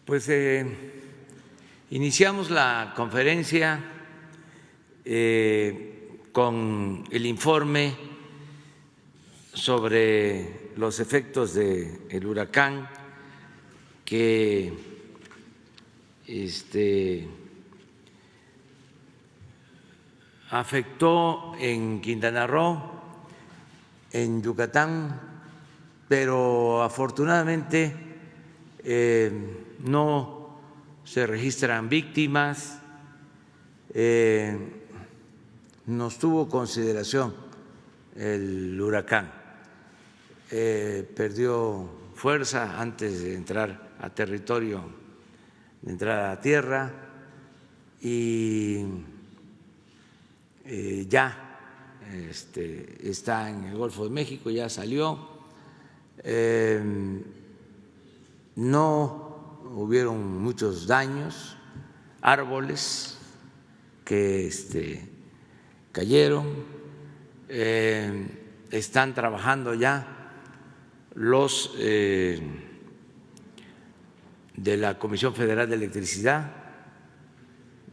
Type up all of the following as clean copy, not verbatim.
Pues iniciamos la conferencia con el informe sobre los efectos del huracán que afectó en Quintana Roo, en Yucatán, pero afortunadamente no se registran víctimas, nos tuvo consideración el huracán, perdió fuerza antes de entrar a territorio, de entrar a tierra, y ya está en el Golfo de México, ya salió. No hubieron muchos daños, árboles que cayeron, están trabajando ya los de la Comisión Federal de Electricidad,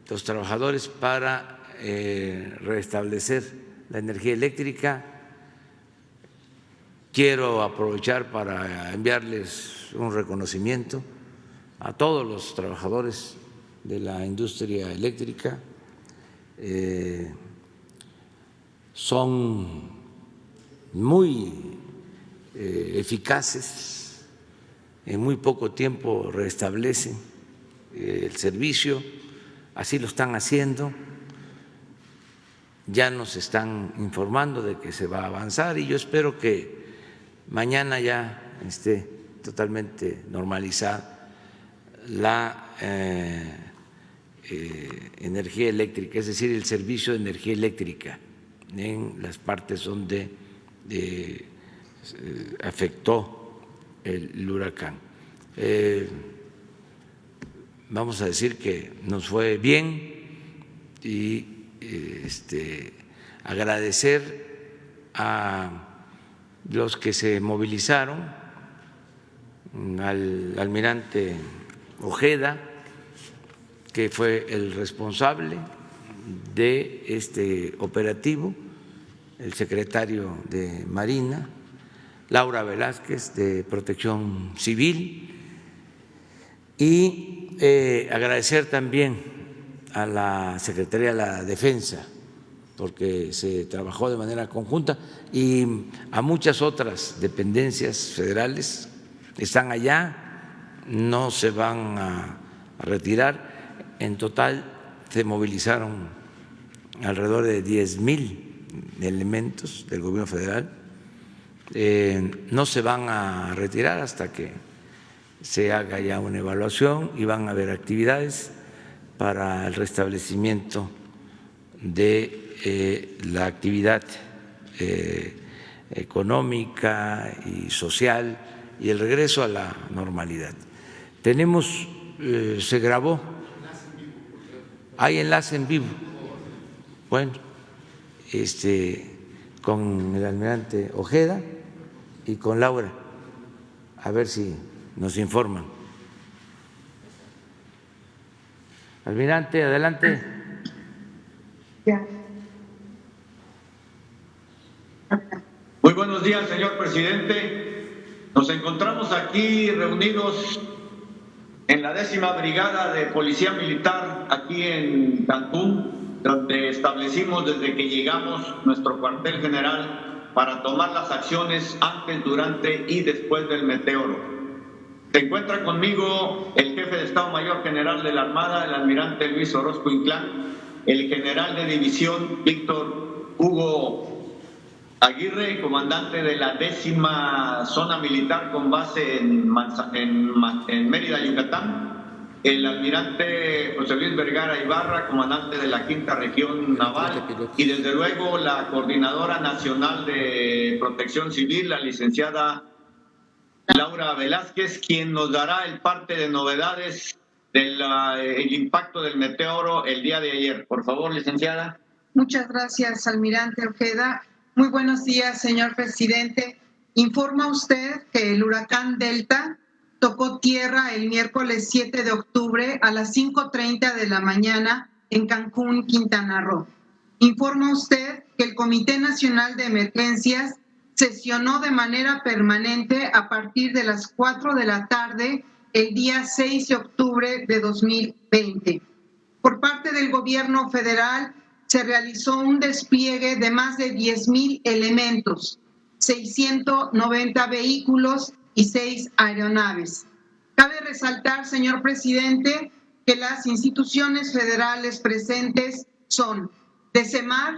los trabajadores para restablecer la energía eléctrica. Quiero aprovechar para enviarles un reconocimiento a todos los trabajadores de la industria eléctrica. Son muy eficaces, en muy poco tiempo restablecen el servicio, así lo están haciendo. Ya nos están informando de que se va a avanzar y yo espero que mañana ya esté totalmente normalizada la energía eléctrica, es decir, el servicio de energía eléctrica en las partes donde afectó el huracán. Vamos a decir que nos fue bien y agradecer a los que se movilizaron, al almirante Ojeda, que fue el responsable de este operativo, el secretario de Marina, Laura Velázquez de Protección Civil, y agradecer también a la Secretaría de la Defensa, porque se trabajó de manera conjunta, y a muchas otras dependencias federales están allá, no se van a retirar. En total se movilizaron alrededor de 10,000 elementos del gobierno federal, no se van a retirar hasta que se haga ya una evaluación y van a haber actividades para el restablecimiento de la actividad económica y social y el regreso a la normalidad. Tenemos, se grabó, hay enlace en vivo, bueno, con el almirante Ojeda y con Laura, a ver si nos informan. Almirante, adelante. Ya. Muy buenos días, señor presidente. Nos encontramos aquí reunidos en la 10ª Brigada de Policía Militar aquí en Cancún, donde establecimos desde que llegamos nuestro cuartel general para tomar las acciones antes, durante y después del meteoro. Se encuentra conmigo el jefe de Estado Mayor General de la Armada, el almirante Luis Orozco Inclán, el general de división Víctor Hugo Aguirre, comandante de la 10ª Zona Militar con base en Mérida, Yucatán, el almirante José Luis Vergara Ibarra, comandante de la 5ª Región Naval, y desde luego la Coordinadora Nacional de Protección Civil, la licenciada Laura Velázquez, quien nos dará el parte de novedades del impacto del meteoro el día de ayer. Por favor, licenciada. Muchas gracias, almirante Ojeda. Muy buenos días, señor presidente. Informa usted que el huracán Delta tocó tierra el miércoles 7 de octubre a las 5:30 de la mañana en Cancún, Quintana Roo. Informa usted que el Comité Nacional de Emergencias sesionó de manera permanente a partir de las 4 de la tarde el día 6 de octubre de 2020. Por parte del gobierno federal se realizó un despliegue de más de 10,000 elementos, 690 vehículos y 6 aeronaves. Cabe resaltar, señor presidente, que las instituciones federales presentes son de CEMAR,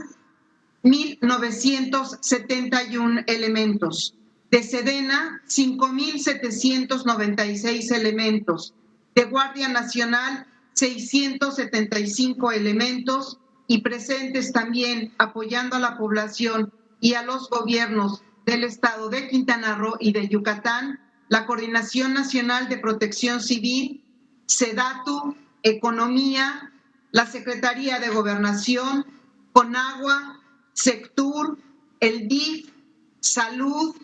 1,971 elementos, de SEDENA, 5,796 elementos, de Guardia Nacional, 675 elementos, y presentes también apoyando a la población y a los gobiernos del estado de Quintana Roo y de Yucatán, la Coordinación Nacional de Protección Civil, SEDATU, Economía, la Secretaría de Gobernación, CONAGUA, Sectur, el DIF, Salud,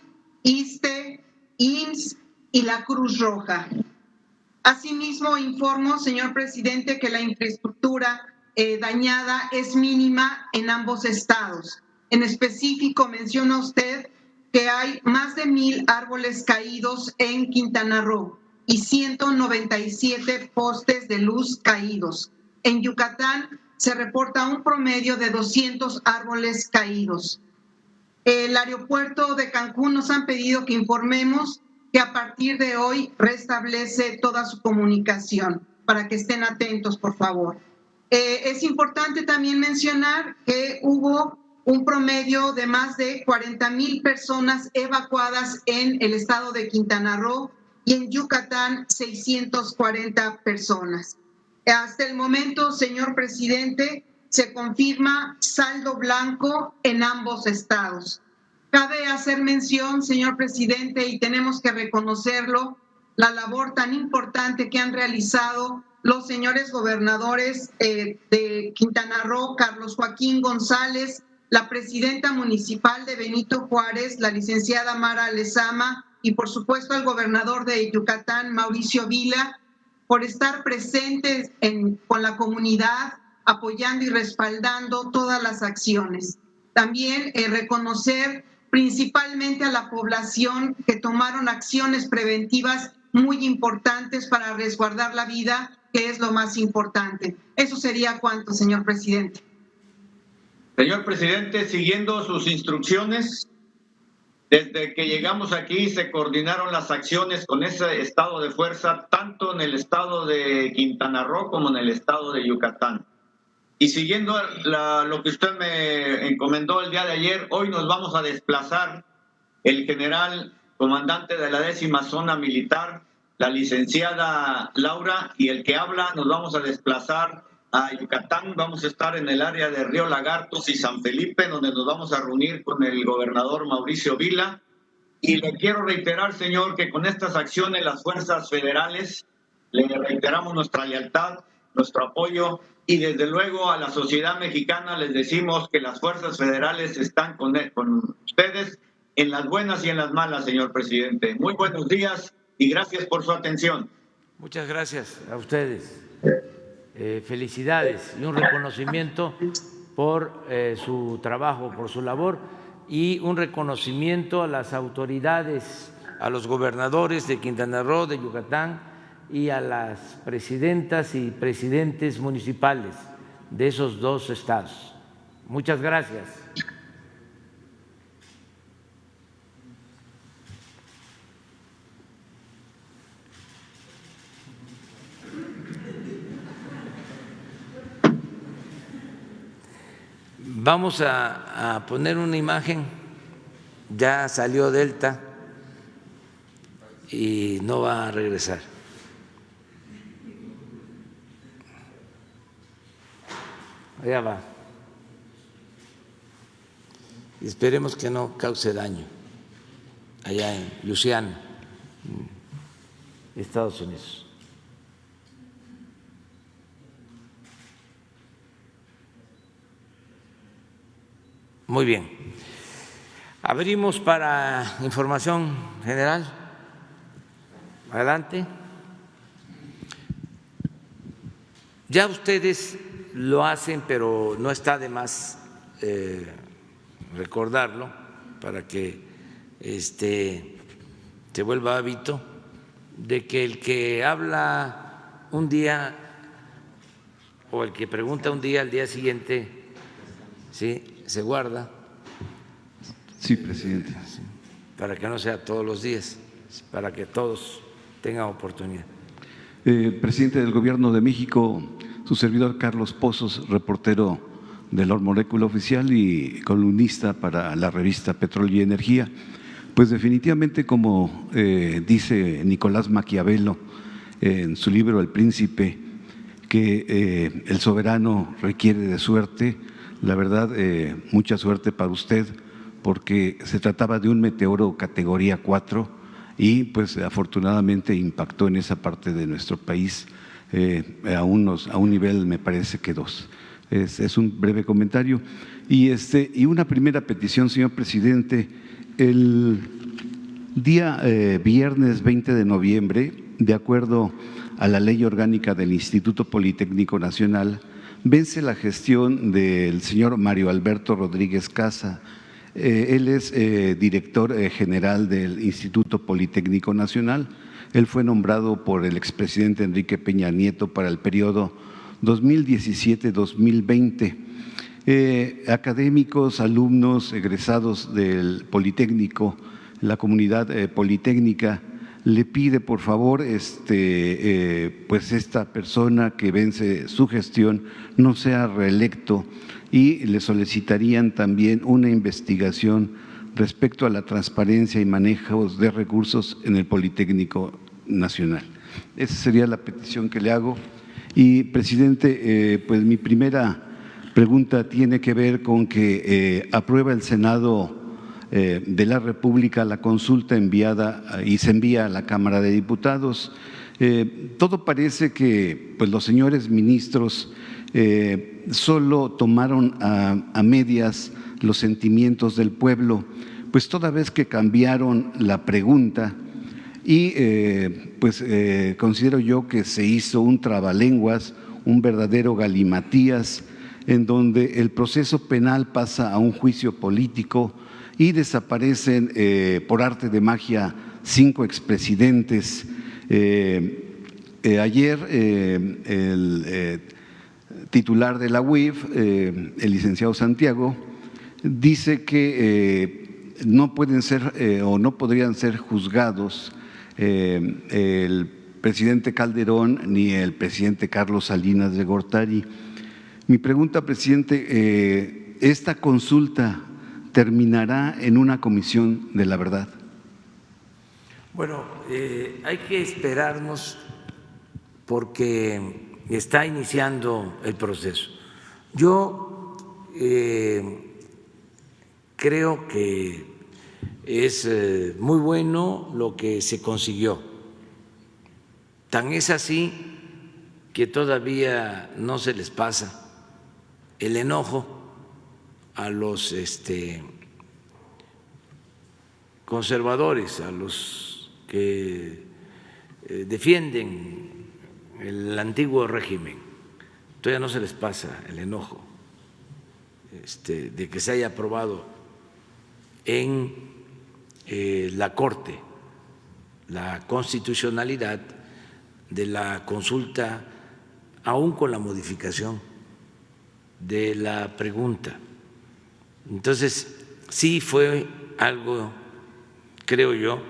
ISSSTE, IMSS y la Cruz Roja. Asimismo, informo, señor presidente, que la infraestructura dañada es mínima en ambos estados. En específico, menciona usted que hay más de 1,000 árboles caídos en Quintana Roo y 197 postes de luz caídos. En Yucatán se reporta un promedio de 200 árboles caídos. El aeropuerto de Cancún nos han pedido que informemos que a partir de hoy restablece toda su comunicación, para que estén atentos, por favor. Es importante también mencionar que hubo un promedio de más de 40,000 personas evacuadas en el estado de Quintana Roo y en Yucatán 640 personas. Hasta el momento, señor presidente, se confirma saldo blanco en ambos estados. Cabe hacer mención, señor presidente, y tenemos que reconocerlo, la labor tan importante que han realizado los señores gobernadores de Quintana Roo, Carlos Joaquín González, la presidenta municipal de Benito Juárez, la licenciada Mara Lezama, y por supuesto el gobernador de Yucatán, Mauricio Vila, por estar presentes con la comunidad, apoyando y respaldando todas las acciones. También reconocer principalmente a la población que tomaron acciones preventivas muy importantes para resguardar la vida, que es lo más importante. Eso sería cuanto, señor presidente. Señor presidente, siguiendo sus instrucciones, desde que llegamos aquí se coordinaron las acciones con ese estado de fuerza, tanto en el estado de Quintana Roo como en el estado de Yucatán. Y siguiendo lo que usted me encomendó el día de ayer, hoy nos vamos a desplazar el general comandante de la 10ª Zona Militar, la licenciada Laura, y el que habla, nos vamos a desplazar a Yucatán. Vamos a estar en el área de Río Lagartos y San Felipe, donde nos vamos a reunir con el gobernador Mauricio Vila. Y le quiero reiterar, señor, que con estas acciones las fuerzas federales le reiteramos nuestra lealtad, nuestro apoyo, y desde luego a la sociedad mexicana les decimos que las fuerzas federales están con ustedes en las buenas y en las malas, señor presidente. Muy buenos días y gracias por su atención. Muchas gracias a ustedes. Felicidades y un reconocimiento por su trabajo, por su labor, y un reconocimiento a las autoridades, a los gobernadores de Quintana Roo, de Yucatán, y a las presidentas y presidentes municipales de esos dos estados. Muchas gracias. Vamos a poner una imagen. Ya salió Delta y no va a regresar. Allá va. Y esperemos que no cause daño allá en Luisiana, Estados Unidos. Muy bien. Abrimos para información general. Adelante. Ya ustedes lo hacen, pero no está de más recordarlo para que se vuelva hábito de que el que habla un día o el que pregunta un día, al día siguiente, ¿sí?, se guarda. Sí, presidente. Para que no sea todos los días, para que todos tengan oportunidad. Presidente del Gobierno de México, su servidor Carlos Pozos, reportero de Lord Molecula Oficial y columnista para la revista Petróleo y Energía. Pues definitivamente, como dice Nicolás Maquiavelo en su libro El Príncipe, que el soberano requiere de suerte. La verdad, mucha suerte para usted, porque se trataba de un meteoro categoría 4 y pues afortunadamente impactó en esa parte de nuestro país a un nivel, me parece que 2. Es un breve comentario. Y una primera petición, señor presidente. El día viernes 20 de noviembre, de acuerdo a la Ley Orgánica del Instituto Politécnico Nacional, vence la gestión del señor Mario Alberto Rodríguez Casa. Él es director general del Instituto Politécnico Nacional. Él fue nombrado por el expresidente Enrique Peña Nieto para el periodo 2017-2020. Académicos, alumnos, egresados del Politécnico, la comunidad politécnica le pide por favor pues esta persona que vence su gestión no sea reelecto, y le solicitarían también una investigación respecto a la transparencia y manejo de recursos en el Politécnico Nacional. Esa sería la petición que le hago. Y presidente, pues mi primera pregunta tiene que ver con que aprueba el Senado de la República la consulta enviada y se envía a la Cámara de Diputados. Todo parece que pues los señores ministros solo tomaron a medias los sentimientos del pueblo, pues toda vez que cambiaron la pregunta y considero yo que se hizo un trabalenguas, un verdadero galimatías, en donde el proceso penal pasa a un juicio político y desaparecen por arte de magia 5 expresidentes. Ayer el titular de la UIF, el licenciado Santiago, dice que no pueden ser o no podrían ser juzgados el presidente Calderón ni el presidente Carlos Salinas de Gortari. Mi pregunta, presidente, ¿esta consulta terminará en una comisión de la verdad? Bueno, hay que esperarnos porque está iniciando el proceso. Yo creo que es muy bueno lo que se consiguió. Tan es así que todavía no se les pasa el enojo a los conservadores, a los que defienden el antiguo régimen. Todavía no se les pasa el enojo de que se haya aprobado en la Corte la constitucionalidad de la consulta, aún con la modificación de la pregunta. Entonces, sí fue algo, creo yo,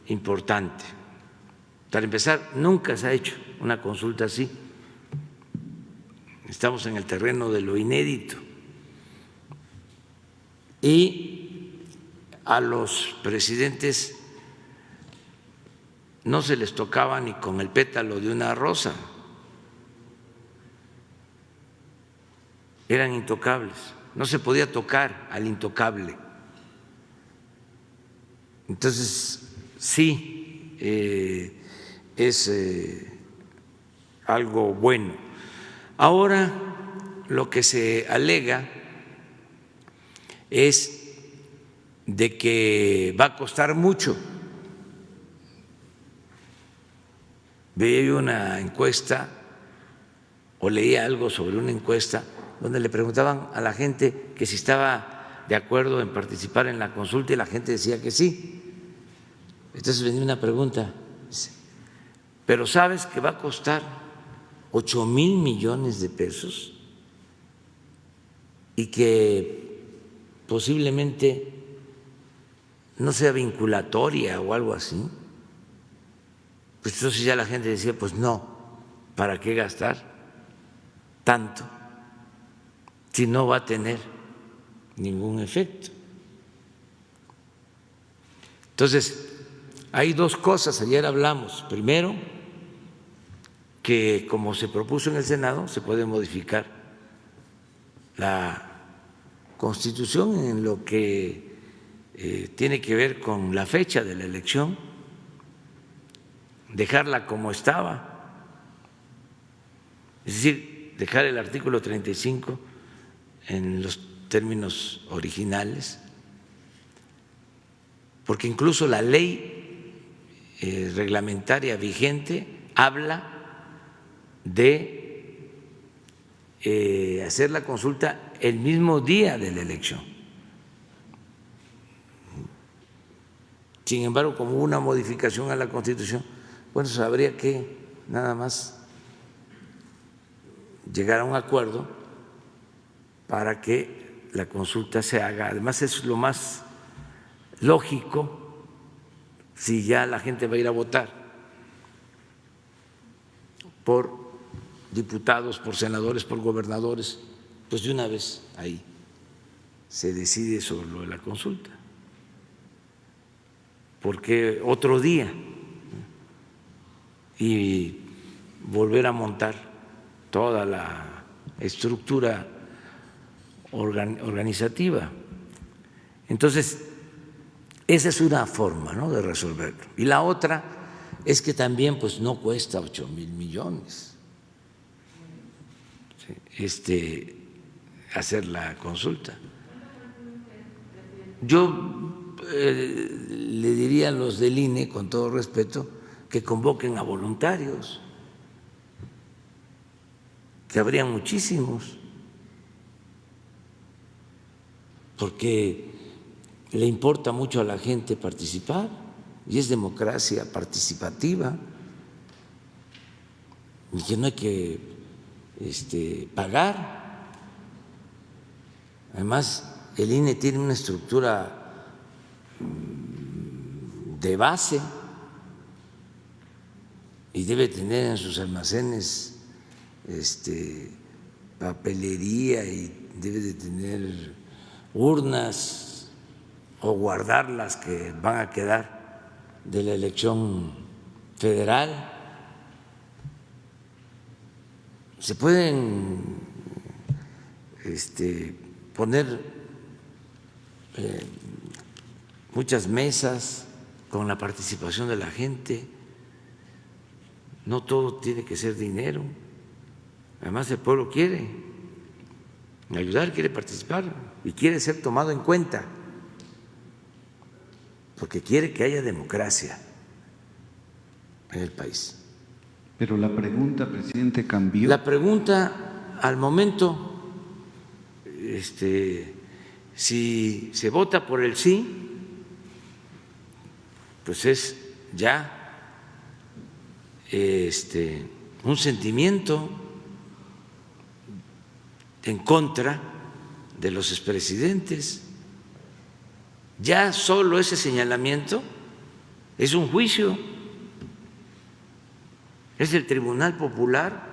importante. Para empezar, nunca se ha hecho una consulta así. Estamos en el terreno de lo inédito. Y a los presidentes no se les tocaba ni con el pétalo de una rosa. Eran intocables. No se podía tocar al intocable. Entonces, sí, es algo bueno. Ahora, lo que se alega es de que va a costar mucho veía yo una encuesta o leía algo sobre una encuesta donde le preguntaban a la gente que si estaba de acuerdo en participar en la consulta y la gente decía que sí. Entonces venía una pregunta, ¿pero sabes que va a costar 8,000 millones de pesos y que posiblemente no sea vinculatoria o algo así? Pues entonces ya la gente decía, pues no, ¿para qué gastar tanto si no va a tener ningún efecto? Entonces, hay dos cosas, ayer hablamos. Primero, que como se propuso en el Senado, se puede modificar la Constitución en lo que tiene que ver con la fecha de la elección, dejarla como estaba, es decir, dejar el artículo 35 en los términos originales, porque incluso la ley reglamentaria vigente habla de hacer la consulta el mismo día de la elección. Sin embargo, como hubo una modificación a la Constitución, bueno, habría que nada más llegar a un acuerdo para que la consulta se haga. Además, es lo más lógico si ya la gente va a ir a votar por diputados, por senadores, por gobernadores, pues de una vez ahí se decide sobre lo de la consulta. Porque otro día y volver a montar toda la estructura organizativa. Entonces, esa es una forma, ¿no?, de resolverlo. Y la otra es que también pues no cuesta 8,000 millones hacer la consulta. Yo le diría a los del INE, con todo respeto, que convoquen a voluntarios, que habrían muchísimos, porque le importa mucho a la gente participar y es democracia participativa y que no hay que pagar. Además, el INE tiene una estructura de base y debe tener en sus almacenes papelería y debe de tener urnas o guardar las que van a quedar de la elección federal. Se pueden poner muchas mesas con la participación de la gente. No todo tiene que ser dinero. Además, el pueblo quiere ayudar, quiere participar y quiere ser tomado en cuenta, porque quiere que haya democracia en el país. Pero la pregunta, presidente, cambió. La pregunta al momento, si se vota por el sí, pues es ya un sentimiento en contra de los expresidentes. Ya solo ese señalamiento es un juicio, es el Tribunal Popular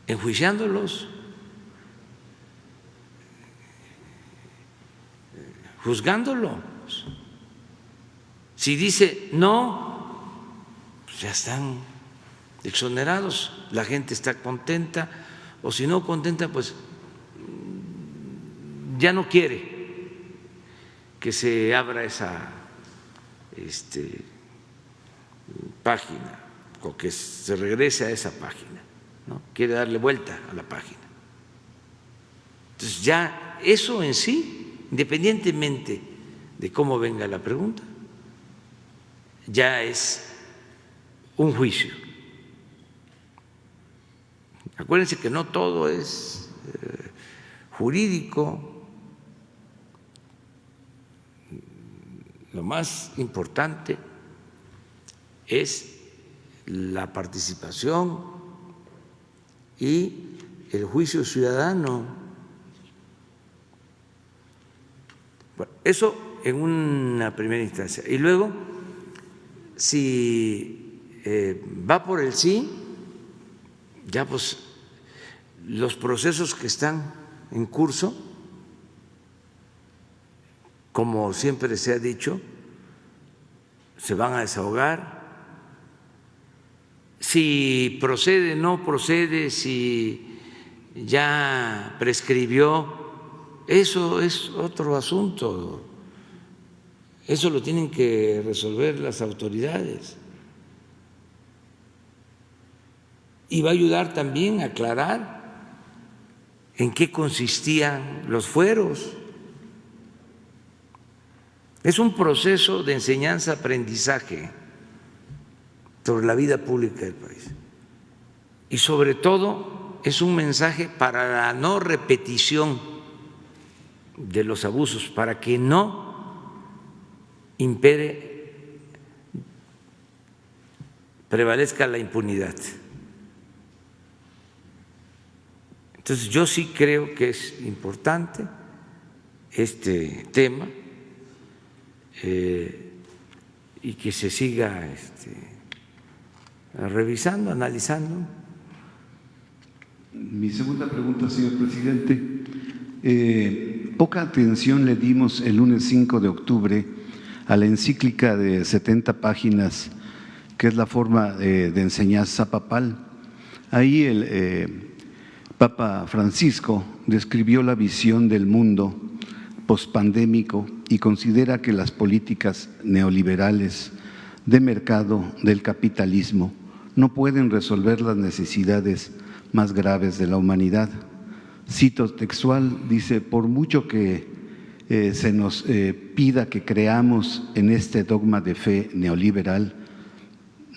enjuiciándolos, juzgándolos. Si dice no, pues ya están exonerados, la gente está contenta, o si no contenta, pues ya no quiere que se abra esa página o que se regrese a esa página, ¿no? Quiere darle vuelta a la página. Entonces ya eso en sí, independientemente de cómo venga la pregunta. Ya es un juicio. Acuérdense que no todo es jurídico. Lo más importante es la participación y el juicio ciudadano. Bueno, eso en una primera instancia. Y luego, si va por el sí, ya pues los procesos que están en curso, como siempre se ha dicho, se van a desahogar. Si procede, no procede, si ya prescribió, eso es otro asunto. Eso lo tienen que resolver las autoridades. Y va a ayudar también a aclarar en qué consistían los fueros. Es un proceso de enseñanza-aprendizaje sobre la vida pública del país. Y sobre todo es un mensaje para la no repetición de los abusos, para que no impere, prevalezca la impunidad. Entonces yo sí creo que es importante este tema y que se siga revisando, analizando. Mi segunda pregunta, señor presidente. Poca atención le dimos el lunes 5 de octubre a la encíclica de 70 páginas, que es la forma de enseñanza papal. Ahí el Papa Francisco describió la visión del mundo pospandémico y considera que las políticas neoliberales de mercado del capitalismo no pueden resolver las necesidades más graves de la humanidad. Cito textual, dice: por mucho que se nos pida que creamos en este dogma de fe neoliberal,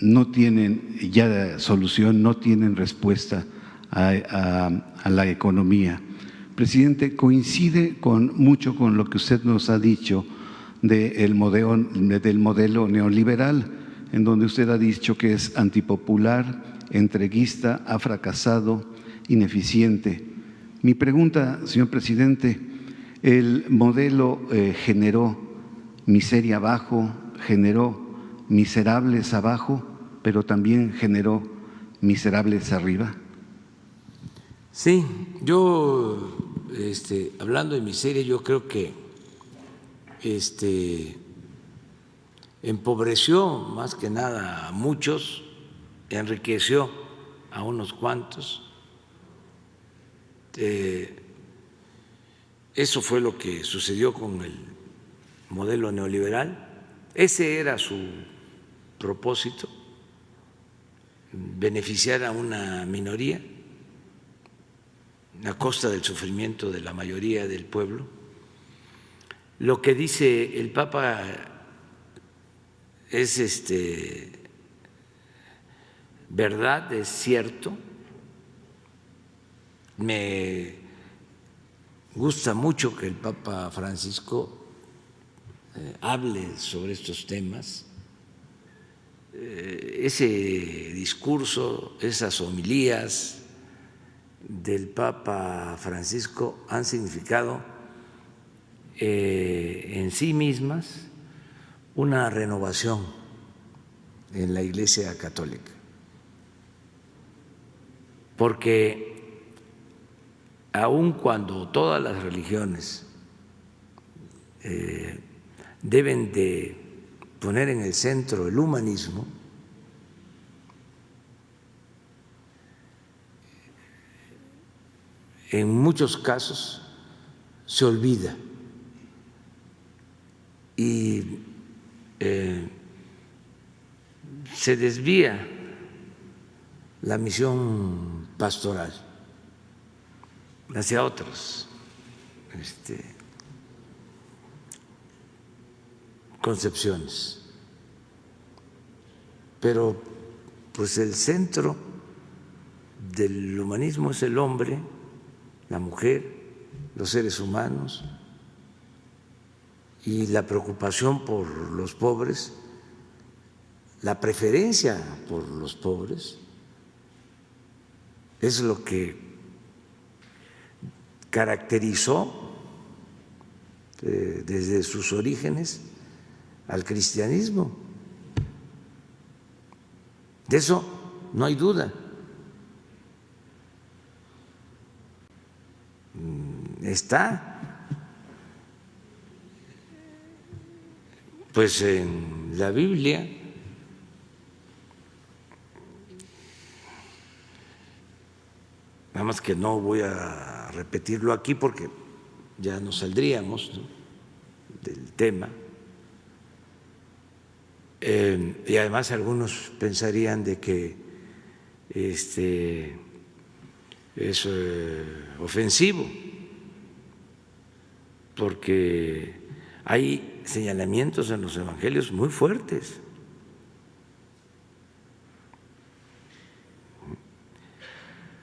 no tienen ya solución, no tienen respuesta a la economía. Presidente, coincide mucho con lo que usted nos ha dicho del modelo neoliberal, en donde usted ha dicho que es antipopular, entreguista, ha fracasado, ineficiente. Mi pregunta, señor presidente, el modelo generó miseria abajo, generó miserables abajo, pero también generó miserables arriba. Sí, yo hablando de miseria, yo creo que empobreció más que nada a muchos, enriqueció a unos cuantos. Eso fue lo que sucedió con el modelo neoliberal. Ese era su propósito, beneficiar a una minoría a costa del sufrimiento de la mayoría del pueblo. Lo que dice el Papa es verdad, es cierto. Me gusta mucho que el Papa Francisco hable sobre estos temas. Ese discurso, esas homilías del Papa Francisco han significado en sí mismas una renovación en la Iglesia Católica, porque aun cuando todas las religiones deben de poner en el centro el humanismo, en muchos casos se olvida y se desvía la misión pastoral hacia otros concepciones. Pero pues el centro del humanismo es el hombre, la mujer, los seres humanos, y la preocupación por los pobres, la preferencia por los pobres, es lo que caracterizó desde sus orígenes al cristianismo. De eso no hay duda. Está pues en la Biblia. Nada más que no voy a repetirlo aquí porque ya nos saldríamos, ¿no?, del tema. Y además algunos pensarían de que es ofensivo, porque hay señalamientos en los evangelios muy fuertes.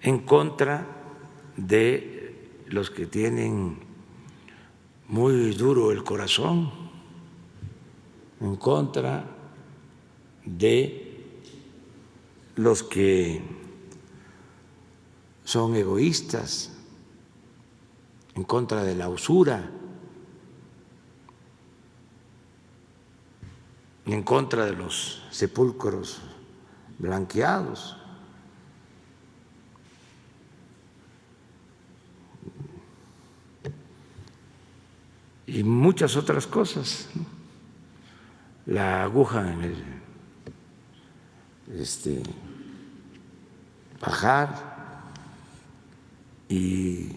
En contra de los que tienen muy duro el corazón, en contra de los que son egoístas, en contra de la usura, en contra de los sepulcros blanqueados. Y muchas otras cosas, ¿no? La aguja en el pajar y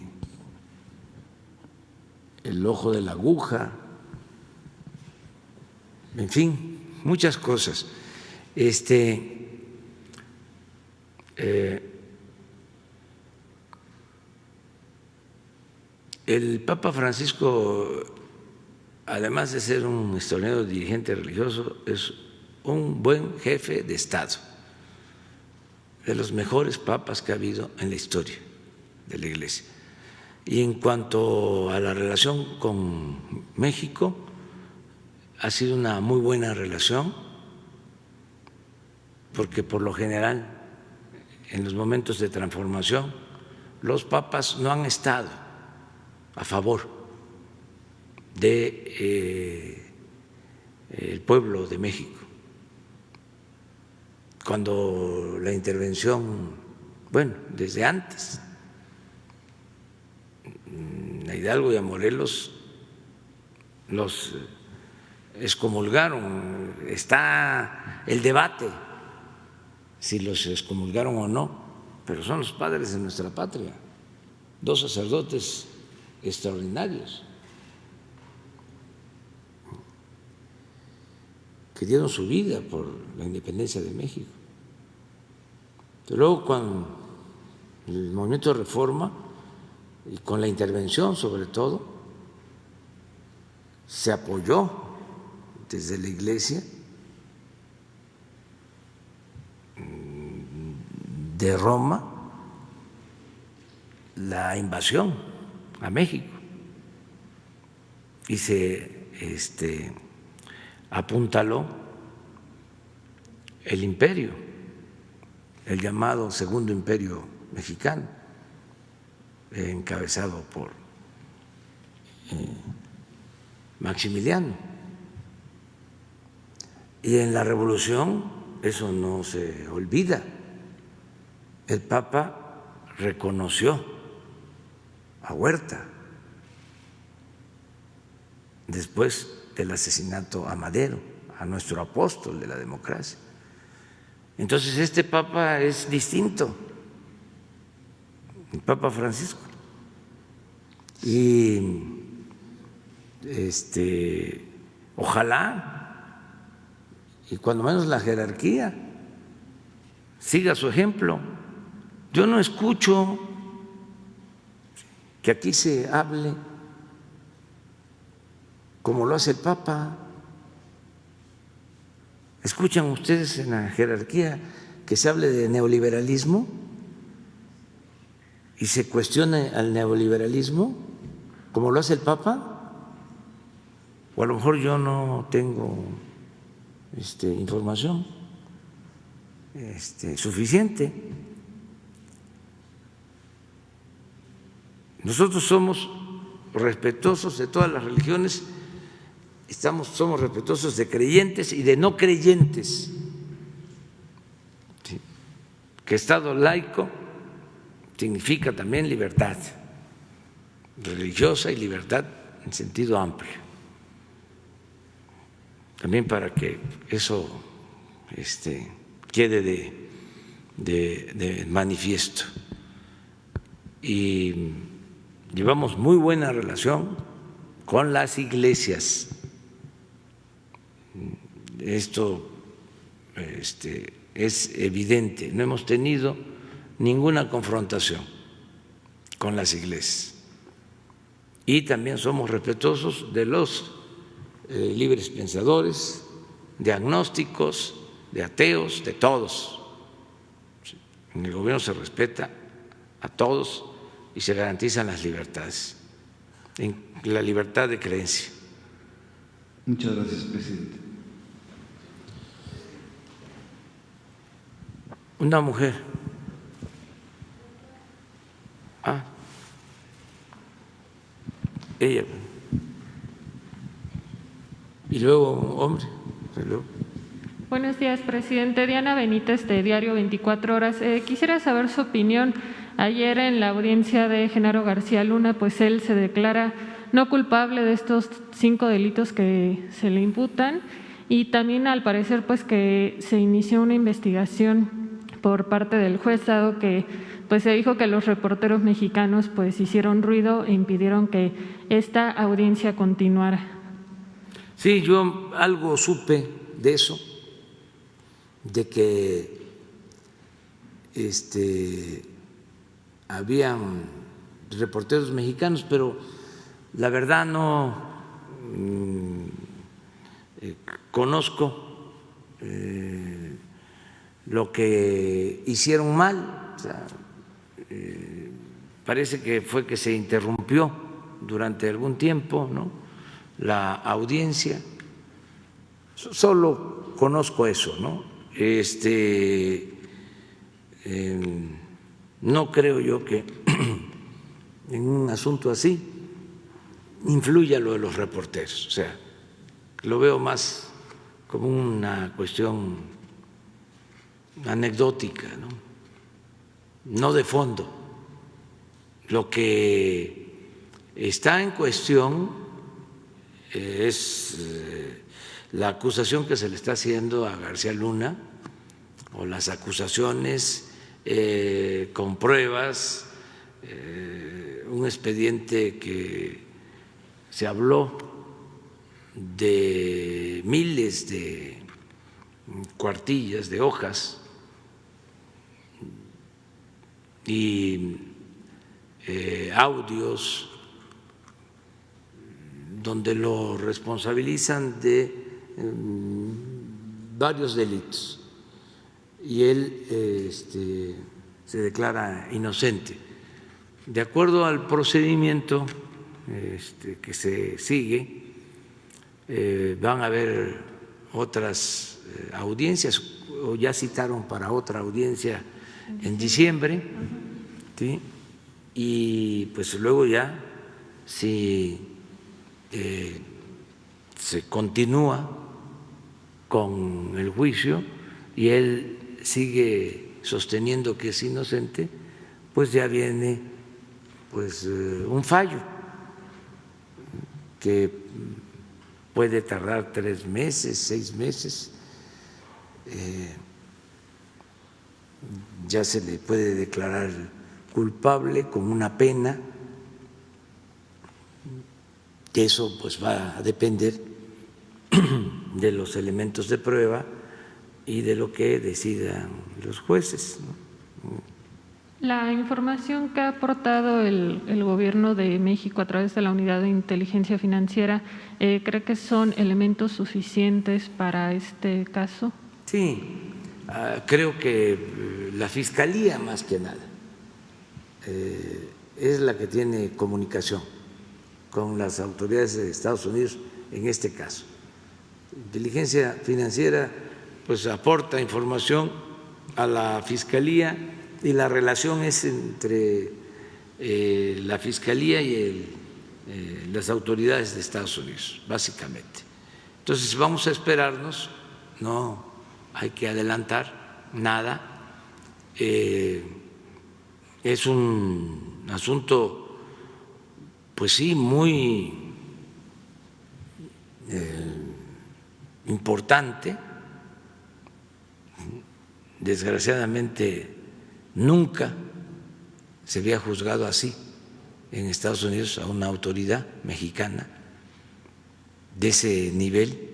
el ojo de la aguja, en fin, muchas cosas. El Papa Francisco, además de ser un extraordinario dirigente religioso, es un buen jefe de Estado, de los mejores papas que ha habido en la historia de la Iglesia. Y en cuanto a la relación con México, ha sido una muy buena relación, porque por lo general, en los momentos de transformación, los papas no han estado a favor de el pueblo de México. Cuando la intervención, bueno, desde antes, a Hidalgo y a Morelos los excomulgaron. Está el debate si los excomulgaron o no, pero son los padres de nuestra patria, dos sacerdotes extraordinarios que dieron su vida por la independencia de México. Pero luego, con el movimiento de reforma y con la intervención, sobre todo, se apoyó desde la Iglesia de Roma la invasión a México y se apuntaló el imperio, el llamado Segundo Imperio Mexicano, encabezado por Maximiliano. Y en la Revolución eso no se olvida. El Papa reconoció a Huerta después del asesinato a Madero, a nuestro apóstol de la democracia. Entonces este Papa es distinto, el Papa Francisco, y ojalá y cuando menos la jerarquía siga su ejemplo. Yo no escucho que aquí se hable como lo hace el Papa, ¿Escuchan ustedes en la jerarquía que se hable de neoliberalismo y se cuestione al neoliberalismo como lo hace el Papa? O a lo mejor yo no tengo información suficiente. Nosotros somos respetuosos de todas las religiones, somos respetuosos de creyentes y de no creyentes. ¿Sí? Que Estado laico significa también libertad religiosa y libertad en sentido amplio. También para que eso quede de manifiesto. Y llevamos muy buena relación con las iglesias. Esto es evidente, no hemos tenido ninguna confrontación con las iglesias. Y también somos respetuosos de los libres pensadores, de agnósticos, de ateos, de todos. En el gobierno se respeta a todos y se garantizan las libertades, la libertad de creencia. Muchas gracias, presidente. Una mujer. Ella. Y luego hombre. Y luego. Buenos días, presidente. Diana Benítez, de Diario 24 Horas. Quisiera saber su opinión. Ayer en la audiencia de Genaro García Luna, pues él se declara no culpable de estos 5 delitos que se le imputan, y también al parecer pues que se inició una investigación por parte del juez, dado que pues se dijo que los reporteros mexicanos pues hicieron ruido e impidieron que esta audiencia continuara. Sí, yo algo supe de eso, de que habían reporteros mexicanos, pero la verdad no conozco lo que hicieron mal. O sea, parece que fue que se interrumpió durante algún tiempo, ¿no?, la audiencia. Solo conozco eso, ¿no? No creo yo que en un asunto así influya lo de los reporteros. O sea, lo veo más como una cuestión anecdótica, no de fondo. Lo que está en cuestión es la acusación que se le está haciendo a García Luna, o las acusaciones con pruebas, un expediente que se habló de miles de cuartillas, de hojas, y audios donde lo responsabilizan de varios delitos, y él se declara inocente. De acuerdo al procedimiento que se sigue, van a haber otras audiencias, o ya citaron para otra audiencia en diciembre, ¿sí? Y pues luego ya, si se continúa con el juicio y él sigue sosteniendo que es inocente, pues ya viene pues un fallo que puede tardar 3 meses, 6 meses. Ya se le puede declarar culpable con una pena, que eso pues va a depender de los elementos de prueba y de lo que decidan los jueces, ¿no? La información que ha aportado el Gobierno de México a través de la Unidad de Inteligencia Financiera, ¿cree que son elementos suficientes para este caso? Sí, creo que la Fiscalía más que nada es la que tiene comunicación con las autoridades de Estados Unidos en este caso. Inteligencia Financiera pues aporta información a la Fiscalía y la relación es entre la Fiscalía y las autoridades de Estados Unidos, básicamente. Entonces vamos a esperarnos, no hay que adelantar nada. Es un asunto, pues sí, muy importante. Desgraciadamente nunca se había juzgado así en Estados Unidos a una autoridad mexicana de ese nivel,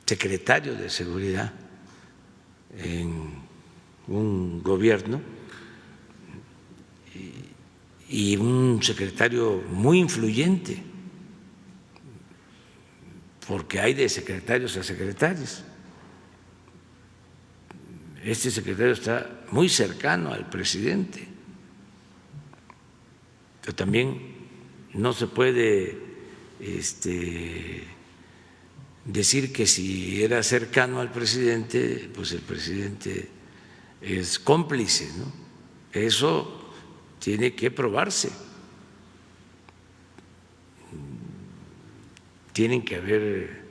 secretario de Seguridad en un gobierno y un secretario muy influyente, porque hay de secretarios a secretarios. Este secretario está muy cercano al presidente, pero también no se puede decir que si era cercano al presidente, pues el presidente es cómplice, ¿no? Eso tiene que probarse. Tienen que haber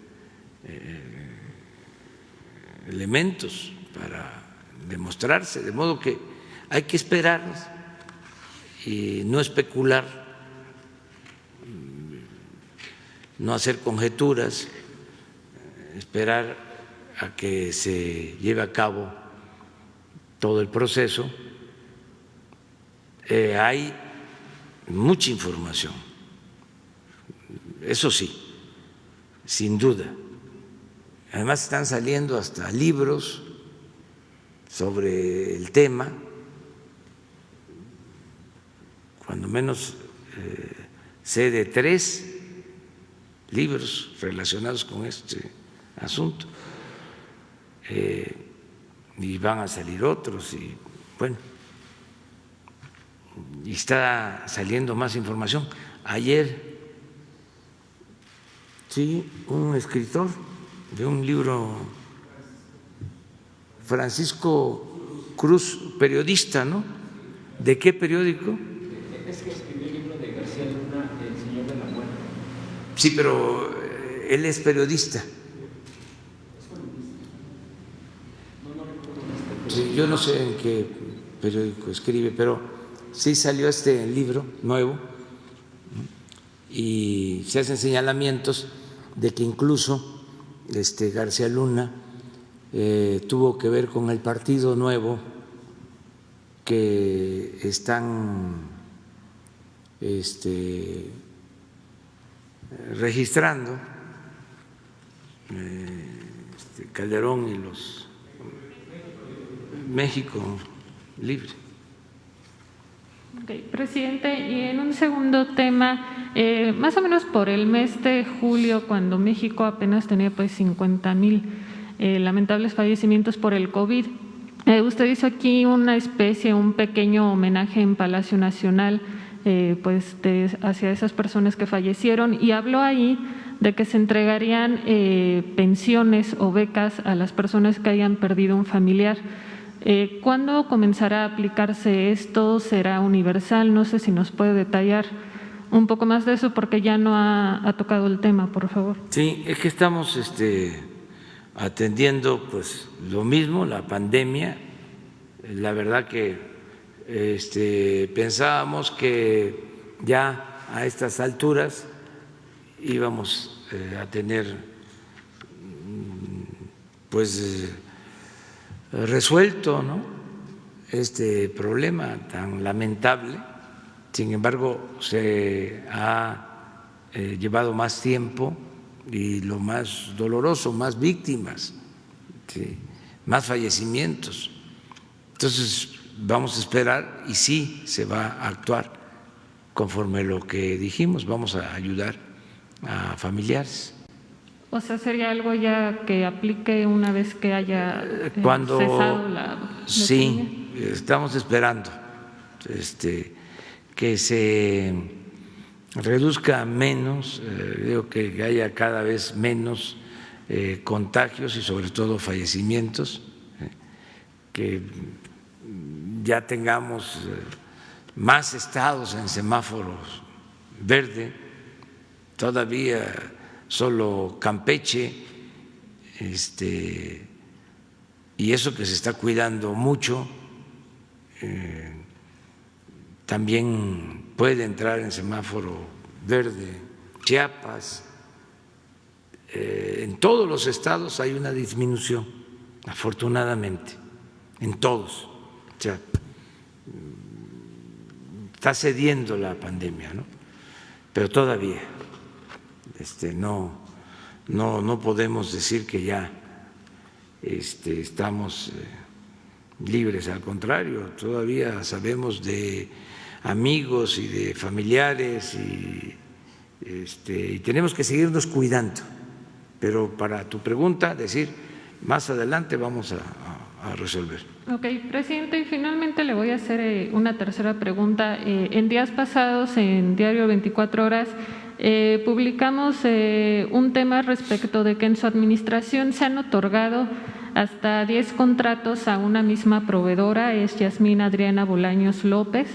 elementos para demostrarse, de modo que hay que esperar y no especular, no hacer conjeturas, esperar a que se lleve a cabo todo el proceso. Hay mucha información, eso sí, sin duda. Además están saliendo hasta libros sobre el tema, cuando menos sé de 3 libros relacionados con este asunto, y van a salir otros, y bueno, y está saliendo más información. Ayer, sí, un escritor de un libro, Francisco Cruz, periodista, ¿no? ¿De qué periódico? Es que escribió el libro de García Luna, El Señor de la Muerte. Sí, pero él es periodista. Sí, yo no sé en qué periódico escribe, pero sí salió este libro nuevo y se hacen señalamientos de que incluso García Luna tuvo que ver con el Partido Nuevo que están registrando Calderón y los México Libre. Okay, presidente, y en un segundo tema, más o menos por el mes de julio, cuando México apenas tenía pues 50,000 lamentables fallecimientos por el COVID, usted hizo aquí una especie, un pequeño homenaje en Palacio Nacional pues hacia esas personas que fallecieron y habló ahí de que se entregarían pensiones o becas a las personas que hayan perdido un familiar. ¿Cuándo comenzará a aplicarse esto? ¿Será universal? No sé si nos puede detallar un poco más de eso porque ya no ha tocado el tema, por favor. Sí, es que estamos atendiendo pues lo mismo, la pandemia. La verdad que pensábamos que ya a estas alturas íbamos a tener pues resuelto, ¿no?, este problema tan lamentable. Sin embargo, se ha llevado más tiempo y lo más doloroso, más víctimas, ¿sí?, más fallecimientos. Entonces, vamos a esperar y sí se va a actuar conforme lo que dijimos, vamos a ayudar a familiares. O sea, sería algo ya que aplique una vez que haya Cuando cesado la sí, estamos esperando que se reduzca menos, digo que haya cada vez menos contagios y sobre todo fallecimientos, que ya tengamos más estados en semáforos verde, todavía solo Campeche, y eso que se está cuidando mucho, también puede entrar en semáforo verde Chiapas. En todos los estados hay una disminución, afortunadamente, en todos. O sea, está cediendo la pandemia, ¿no? Pero todavía no podemos decir que ya estamos libres, al contrario, todavía sabemos de amigos y de familiares y tenemos que seguirnos cuidando. Pero para tu pregunta, decir, más adelante vamos a resolver. Ok, presidente, y finalmente le voy a hacer una tercera pregunta. En días pasados, en Diario 24 Horas, publicamos un tema respecto de que en su administración se han otorgado hasta 10 contratos a una misma proveedora, es Yasmín Adriana Bolaños López.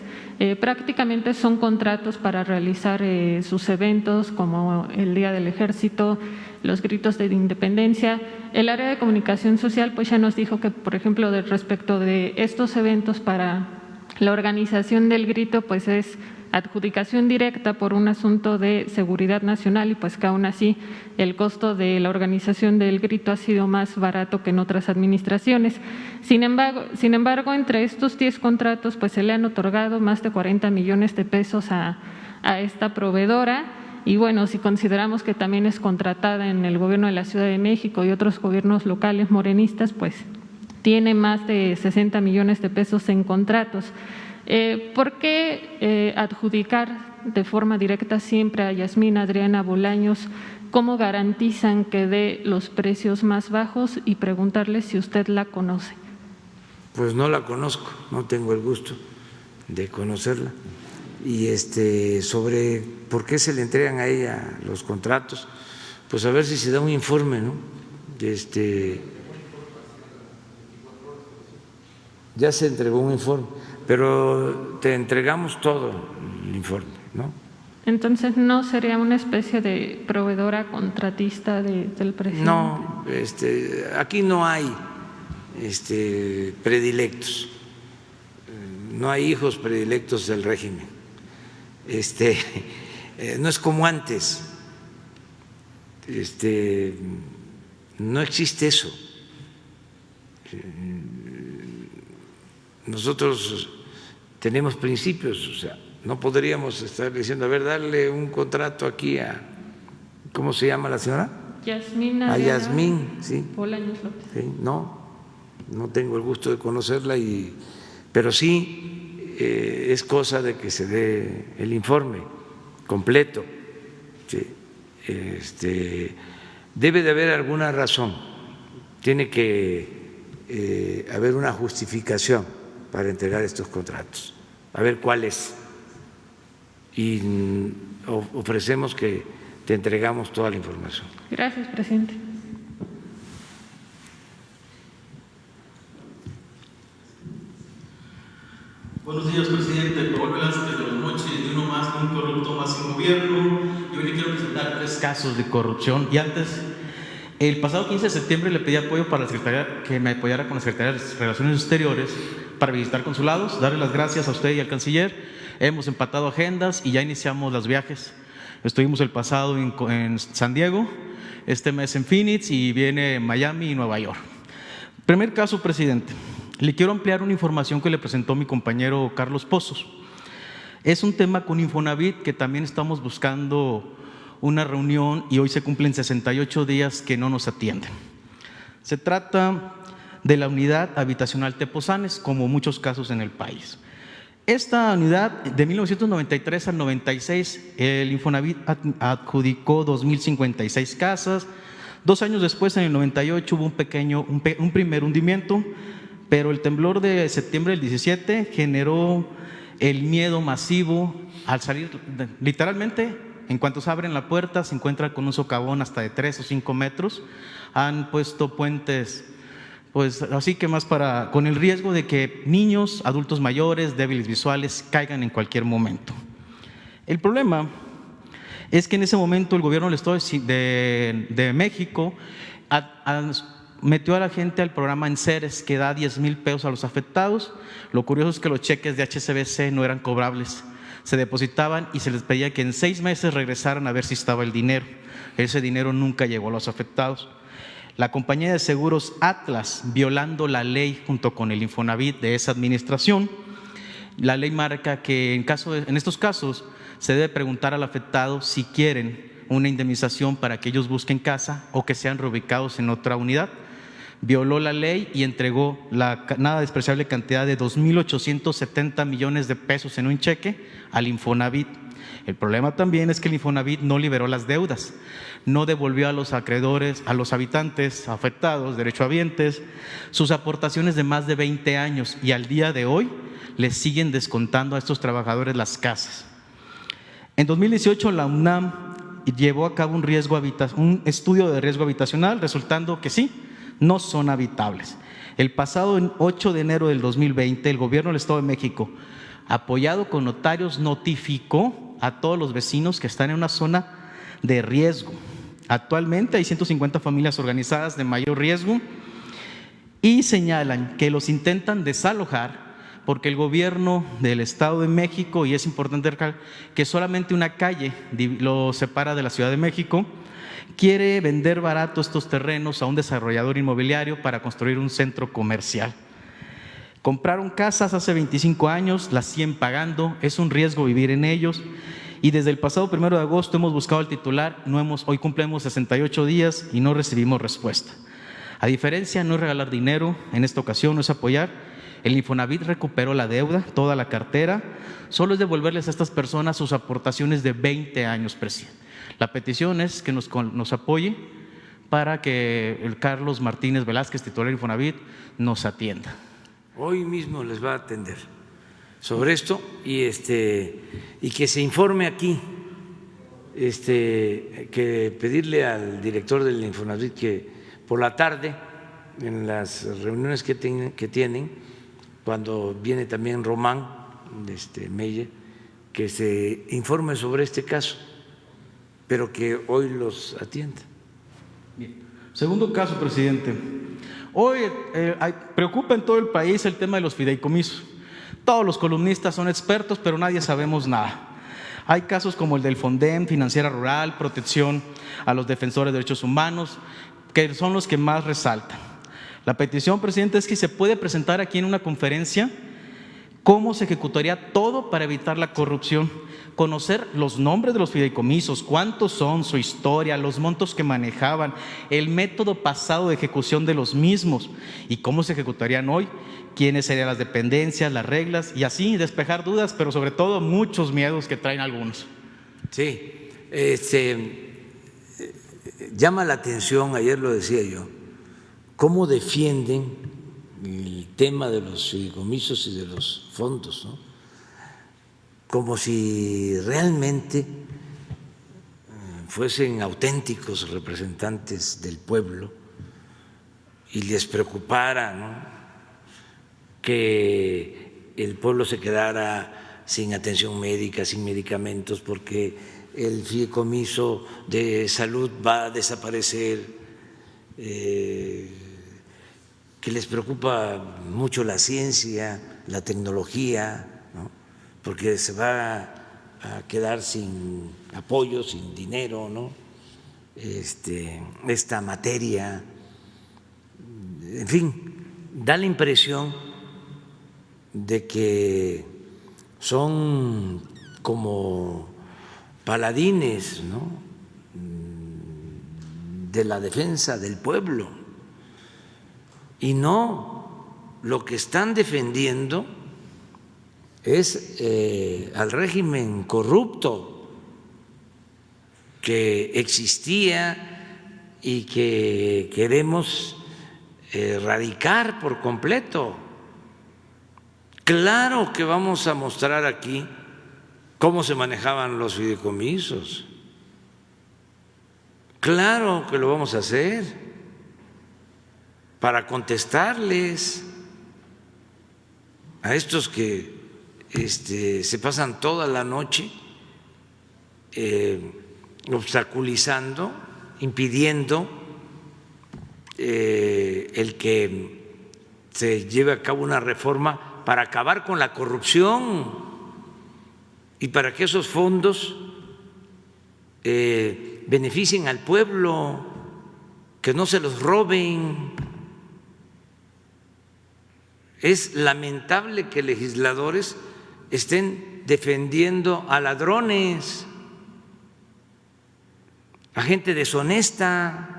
Prácticamente son contratos para realizar sus eventos como el Día del Ejército, los gritos de independencia. El área de comunicación social pues ya nos dijo que, por ejemplo, respecto de estos eventos para la organización del grito, pues es adjudicación directa por un asunto de seguridad nacional y pues que aún así el costo de la organización del grito ha sido más barato que en otras administraciones. Sin embargo, entre estos 10 contratos pues se le han otorgado más de 40 millones de pesos a esta proveedora. Y bueno, si consideramos que también es contratada en el gobierno de la Ciudad de México y otros gobiernos locales morenistas, pues tiene más de 60 millones de pesos en contratos. ¿Por qué adjudicar de forma directa siempre a Yasmín Adriana Bolaños? ¿Cómo garantizan que dé los precios más bajos? Y preguntarle si usted la conoce. Pues no la conozco, no tengo el gusto de conocerla. Y sobre por qué se le entregan a ella los contratos, pues a ver si se da un informe, ¿no? Ya se entregó un informe, pero te entregamos todo el informe, ¿no? Entonces, ¿no sería una especie de proveedora contratista del presidente? No, aquí no hay predilectos, no hay hijos predilectos del régimen. No es como antes, no existe eso. Nosotros tenemos principios, o sea, no podríamos estar diciendo, a ver, darle un contrato aquí a, ¿cómo se llama la señora? Yasmín. A Yasmín, sí. Bolaños López. Sí, no tengo el gusto de conocerla, pero sí es cosa de que se dé el informe completo. Sí, debe de haber alguna razón, tiene que haber una justificación para entregar estos contratos, a ver cuál es, y ofrecemos que te entregamos toda la información. Gracias, presidente. Buenos días, presidente. Paul Velázquez de la Noche, de uno más, de un corrupto más sin gobierno. Yo le quiero presentar 3 casos de corrupción. Y antes, el pasado 15 de septiembre le pedí apoyo para la Secretaría, que me apoyara con la Secretaría de Relaciones Exteriores para visitar consulados, darle las gracias a usted y al canciller. Hemos empatado agendas y ya iniciamos los viajes. Estuvimos el pasado en San Diego, este mes en Phoenix y viene Miami y Nueva York. Primer caso, presidente. Le quiero ampliar una información que le presentó mi compañero Carlos Pozos. Es un tema con Infonavit que también estamos buscando una reunión y hoy se cumplen 68 días que no nos atienden. Se trata de la unidad habitacional Tepozanes, como muchos casos en el país. Esta unidad, de 1993 al 96, el Infonavit adjudicó 2.056 casas. 2 años después, en el 98, hubo un primer hundimiento, pero el temblor de septiembre del 17 generó el miedo masivo al salir. Literalmente, en cuanto se abren la puerta, se encuentra con un socavón hasta de 3 o 5 metros. Han puesto puentes, pues así que más con el riesgo de que niños, adultos mayores, débiles visuales caigan en cualquier momento. El problema es que en ese momento el gobierno del Estado de México metió a la gente al programa Enseres, que da 10,000 pesos a los afectados. Lo curioso es que los cheques de HSBC no eran cobrables, se depositaban y se les pedía que en 6 meses regresaran a ver si estaba el dinero. Ese dinero nunca llegó a los afectados. La compañía de seguros Atlas, violando la ley junto con el Infonavit de esa administración, la ley marca que en estos casos se debe preguntar al afectado si quieren una indemnización para que ellos busquen casa o que sean reubicados en otra unidad. Violó la ley y entregó la nada despreciable cantidad de 2.870 millones de pesos en un cheque al Infonavit. El problema también es que el Infonavit no liberó las deudas, no devolvió a los acreedores, a los habitantes afectados, derechohabientes, sus aportaciones de más de 20 años, y al día de hoy les siguen descontando a estos trabajadores las casas. En 2018 la UNAM llevó a cabo un estudio de riesgo habitacional, resultando que sí, no son habitables. El pasado 8 de enero del 2020, el gobierno del Estado de México, apoyado con notarios, notificó a todos los vecinos que están en una zona de riesgo. Actualmente hay 150 familias organizadas de mayor riesgo y señalan que los intentan desalojar porque el gobierno del Estado de México, y es importante recalcar que solamente una calle lo separa de la Ciudad de México, quiere vender barato estos terrenos a un desarrollador inmobiliario para construir un centro comercial. Compraron casas hace 25 años, las siguen pagando, es un riesgo vivir en ellos, y desde el pasado 1 de agosto hemos buscado al titular, hoy cumplimos 68 días y no recibimos respuesta. A diferencia, no es regalar dinero, en esta ocasión no es apoyar. El Infonavit recuperó la deuda, toda la cartera, solo es devolverles a estas personas sus aportaciones de 20 años, presidente. La petición es que nos apoye para que el Carlos Martínez Velázquez, titular del Infonavit, nos atienda. Hoy mismo les va a atender sobre esto y que se informe aquí, que pedirle al director del Infonavit que por la tarde, en las reuniones que tienen, cuando viene también Román Meyer, que se informe sobre este caso, pero que hoy los atienda. Bien. Segundo caso, presidente. Hoy preocupa en todo el país el tema de los fideicomisos. Todos los columnistas son expertos, pero nadie sabemos nada. Hay casos como el del Fondem, Financiera Rural, protección a los defensores de derechos humanos, que son los que más resaltan. La petición, presidente, es que se puede presentar aquí en una conferencia cómo se ejecutaría todo para evitar la corrupción, conocer los nombres de los fideicomisos, cuántos son, su historia, los montos que manejaban, el método pasado de ejecución de los mismos y cómo se ejecutarían hoy, quiénes serían las dependencias, las reglas, y así despejar dudas, pero sobre todo muchos miedos que traen algunos. Sí, llama la atención, ayer lo decía yo, cómo defienden el tema de los fideicomisos y de los fondos, ¿no? Como si realmente fuesen auténticos representantes del pueblo y les preocupara, ¿no?, que el pueblo se quedara sin atención médica, sin medicamentos, porque el fideicomiso de salud va a desaparecer, que les preocupa mucho la ciencia, la tecnología, ¿no?, porque se va a quedar sin apoyo, sin dinero, ¿no?, esta materia. En fin, da la impresión de que son como paladines, ¿no?, de la defensa del pueblo. y no, lo que están defendiendo es al régimen corrupto que existía y que queremos erradicar por completo. Claro que vamos a mostrar aquí cómo se manejaban los fideicomisos. Claro que lo vamos a hacer para contestarles a estos que se pasan toda la noche obstaculizando, impidiendo el que se lleve a cabo una reforma para acabar con la corrupción y para que esos fondos beneficien al pueblo, que no se los roben. Es lamentable que legisladores estén defendiendo a ladrones, a gente deshonesta,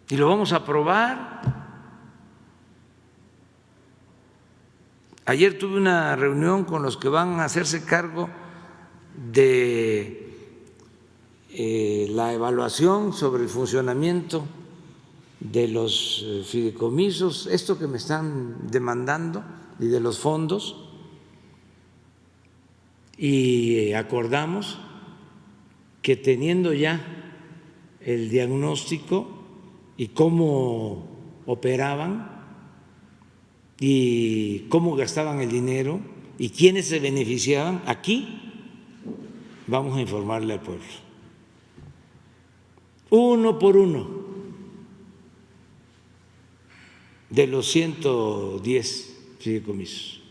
y lo vamos a aprobar. Ayer tuve una reunión con los que van a hacerse cargo de la evaluación sobre el funcionamiento de los fideicomisos, esto que me están demandando, y de los fondos, y acordamos que teniendo ya el diagnóstico y cómo operaban y cómo gastaban el dinero y quiénes se beneficiaban, aquí vamos a informarle al pueblo, uno por uno, de los 110 fideicomisos,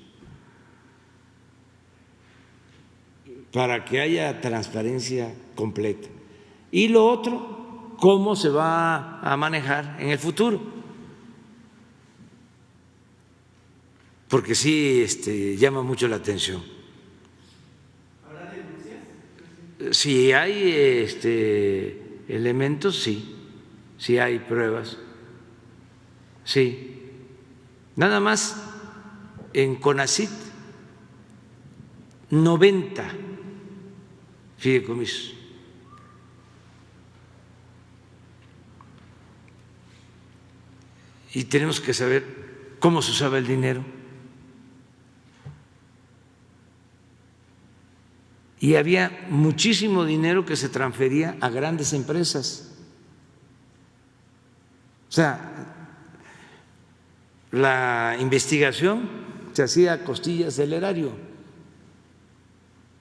para que haya transparencia completa. Y lo otro, cómo se va a manejar en el futuro, porque sí llama mucho la atención. ¿Habrá denuncias? Si hay elementos, sí, si hay pruebas, sí. Nada más en CONACYT 90 fideicomisos. Y tenemos que saber cómo se usaba el dinero. Y había muchísimo dinero que se transfería a grandes empresas. O sea, la investigación se hacía a costillas del erario,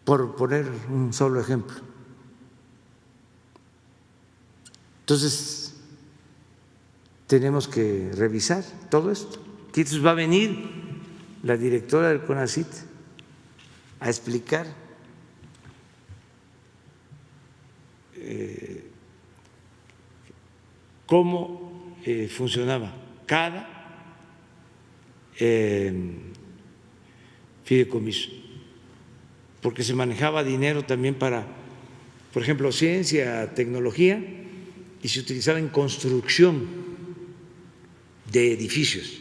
por poner un solo ejemplo. Entonces, tenemos que revisar todo esto. Entonces va a venir la directora del CONACYT a explicar cómo funcionaba cada fideicomiso, porque se manejaba dinero también para, por ejemplo, ciencia, tecnología, y se utilizaba en construcción de edificios.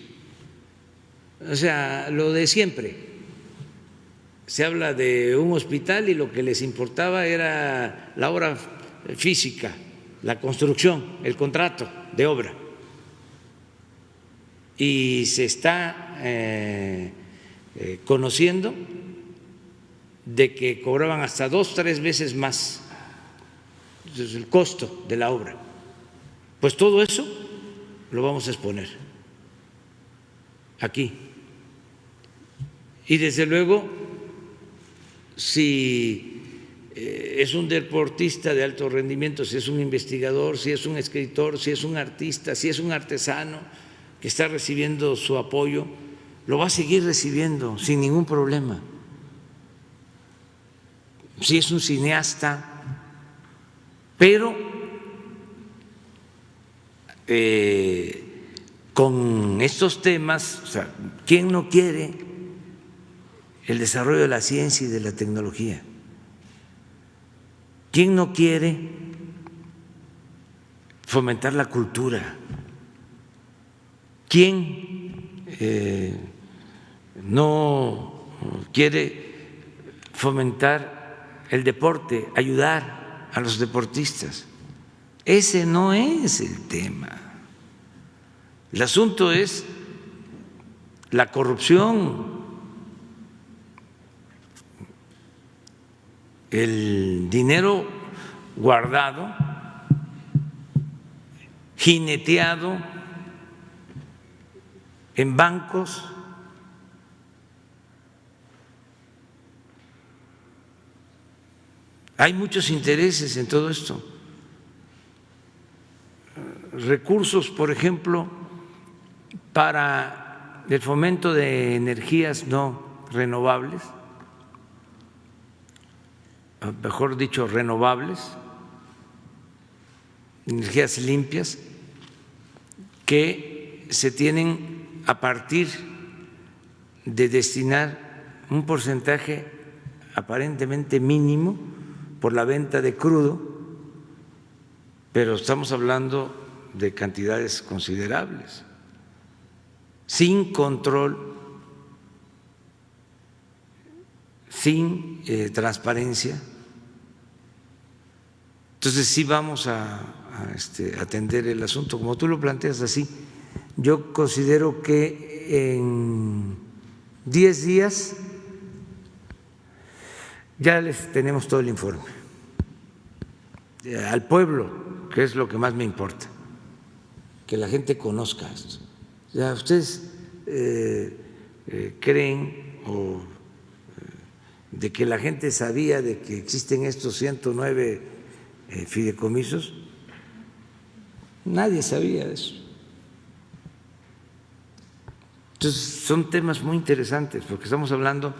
O sea, lo de siempre. Se habla de un hospital y lo que les importaba era la obra física, la construcción, el contrato de obra. Y se está conociendo de que cobraban hasta 2 o 3 veces más el costo de la obra. Pues todo eso lo vamos a exponer aquí. Y desde luego, si es un deportista de alto rendimiento, si es un investigador, si es un escritor, si es un artista, si es un artesano que está recibiendo su apoyo, lo va a seguir recibiendo sin ningún problema. Si es un cineasta, pero con estos temas, o sea, ¿quién no quiere el desarrollo de la ciencia y de la tecnología? ¿Quién no quiere fomentar la cultura? ¿quién no quiere fomentar el deporte, ayudar a los deportistas? Ese no es el tema. El asunto es la corrupción, el dinero guardado, jineteado en bancos, hay muchos intereses en todo esto. Recursos, por ejemplo, para el fomento de energías no renovables, mejor dicho, renovables, energías limpias, que se tienen a partir de destinar un porcentaje aparentemente mínimo por la venta de crudo, pero estamos hablando de cantidades considerables, sin control, sin transparencia. Entonces sí vamos a atender el asunto como tú lo planteas así. Yo considero que en 10 días ya les tenemos todo el informe al pueblo, que es lo que más me importa, que la gente conozca esto. Ya ustedes creen de que la gente sabía de que existen estos 109 fideicomisos. Nadie sabía de eso. Entonces son temas muy interesantes porque estamos hablando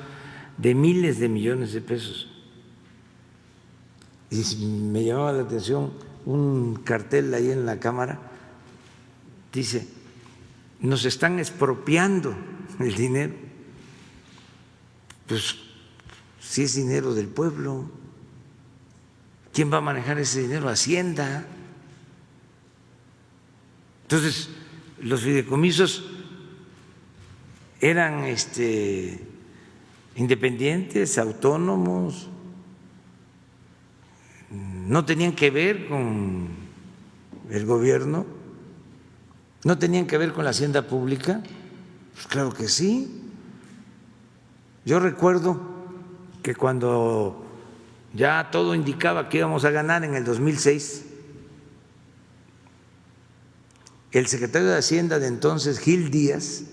de miles de millones de pesos. Y me llamaba la atención un cartel ahí en la Cámara, dice: nos están expropiando el dinero. Pues si es dinero del pueblo, ¿quién va a manejar ese dinero? Hacienda. Entonces, los fideicomisos eran independientes, autónomos, no tenían que ver con el gobierno, no tenían que ver con la hacienda pública. Pues claro que sí. Yo recuerdo que cuando ya todo indicaba que íbamos a ganar en el 2006, el secretario de Hacienda de entonces, Gil Díaz,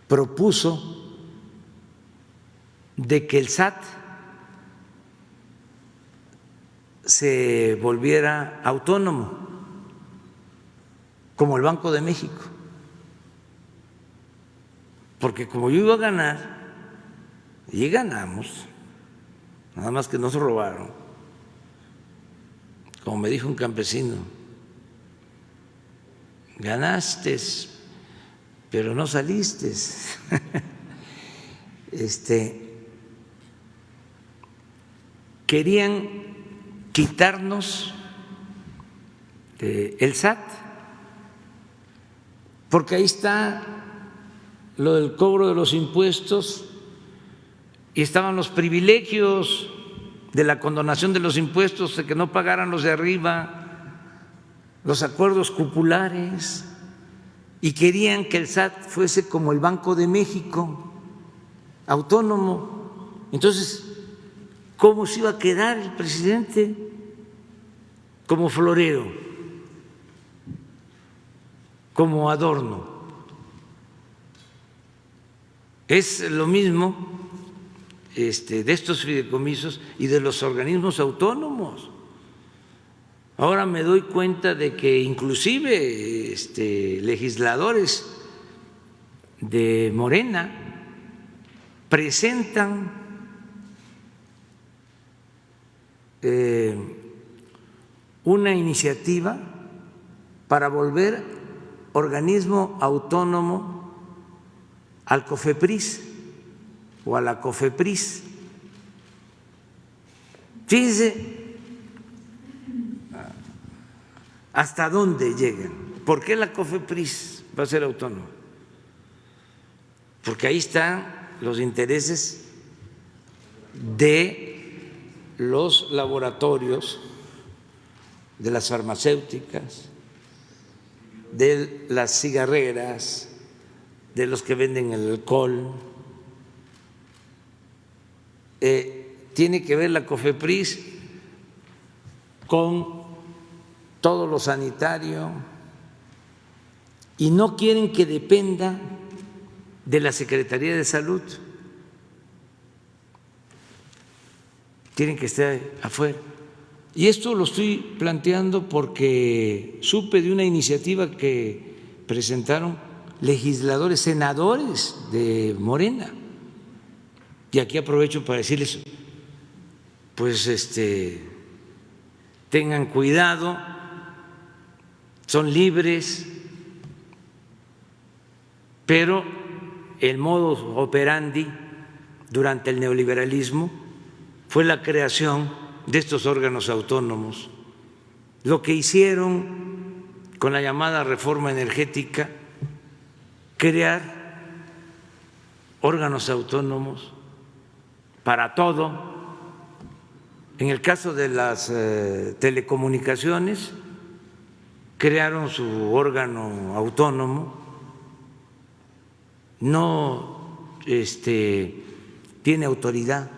propuso de que el SAT se volviera autónomo, como el Banco de México, porque como yo iba a ganar, y ganamos, nada más que nos robaron, como me dijo un campesino: ganaste, pero no saliste. Querían quitarnos el SAT, porque ahí está lo del cobro de los impuestos y estaban los privilegios de la condonación de los impuestos, de que no pagaran los de arriba, los acuerdos cupulares, y querían que el SAT fuese como el Banco de México, autónomo. Entonces, ¿cómo se iba a quedar el presidente? Como florero, como adorno. Es lo mismo de estos fideicomisos y de los organismos autónomos. Ahora me doy cuenta de que inclusive legisladores de Morena presentan una iniciativa para volver organismo autónomo al COFEPRIS o a la COFEPRIS. Fíjense hasta dónde llegan, ¿por qué la COFEPRIS va a ser autónoma? Porque ahí están los intereses de los laboratorios, de las farmacéuticas, de las cigarreras, de los que venden el alcohol. Tiene que ver la COFEPRIS con todo lo sanitario y no quieren que dependa de la Secretaría de Salud. Quieren que esté afuera. Y esto lo estoy planteando porque supe de una iniciativa que presentaron legisladores, senadores de Morena. Y aquí aprovecho para decirles, pues tengan cuidado, son libres, pero el modus operandi durante el neoliberalismo fue la creación de estos órganos autónomos. Lo que hicieron con la llamada reforma energética, crear órganos autónomos para todo. En el caso de las telecomunicaciones, crearon su órgano autónomo, no tiene autoridad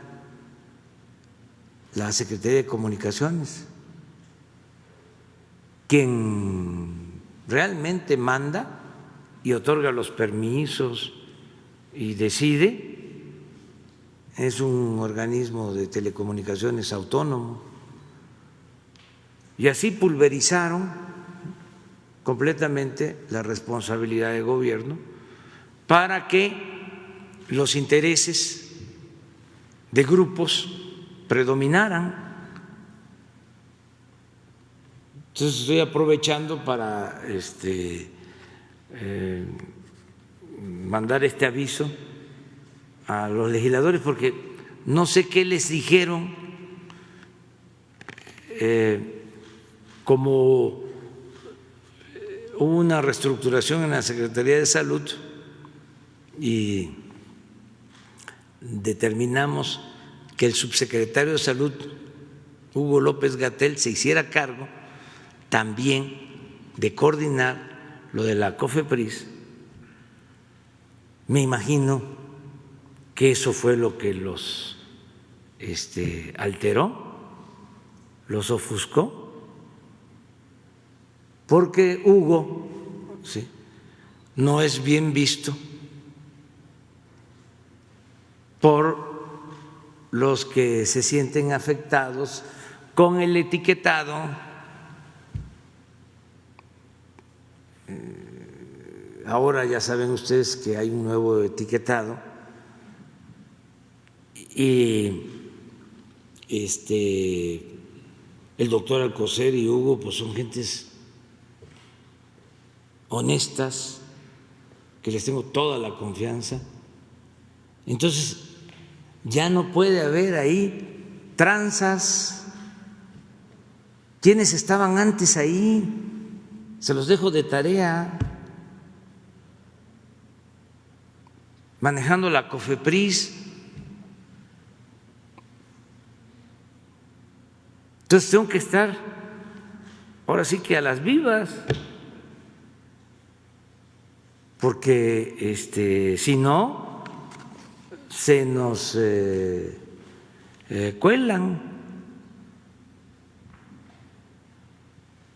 la Secretaría de Comunicaciones. Quien realmente manda y otorga los permisos y decide es un organismo de telecomunicaciones autónomo. Y así pulverizaron completamente la responsabilidad de gobierno para que los intereses de grupos predominaran. Entonces estoy aprovechando para mandar este aviso a los legisladores, porque no sé qué les dijeron, como hubo una reestructuración en la Secretaría de Salud y determinamos que el subsecretario de Salud, Hugo López-Gatell, se hiciera cargo también de coordinar lo de la COFEPRIS. Me imagino que eso fue lo que los alteró, los ofuscó, porque Hugo no es bien visto por los que se sienten afectados con el etiquetado. Ahora ya saben ustedes que hay un nuevo etiquetado y el doctor Alcocer y Hugo pues son gentes honestas, que les tengo toda la confianza. Entonces ya no puede haber ahí tranzas. ¿Quiénes estaban antes ahí? Se los dejo de tarea. Manejando la COFEPRIS. Entonces tengo que estar ahora sí que a las vivas, porque si no se nos cuelan.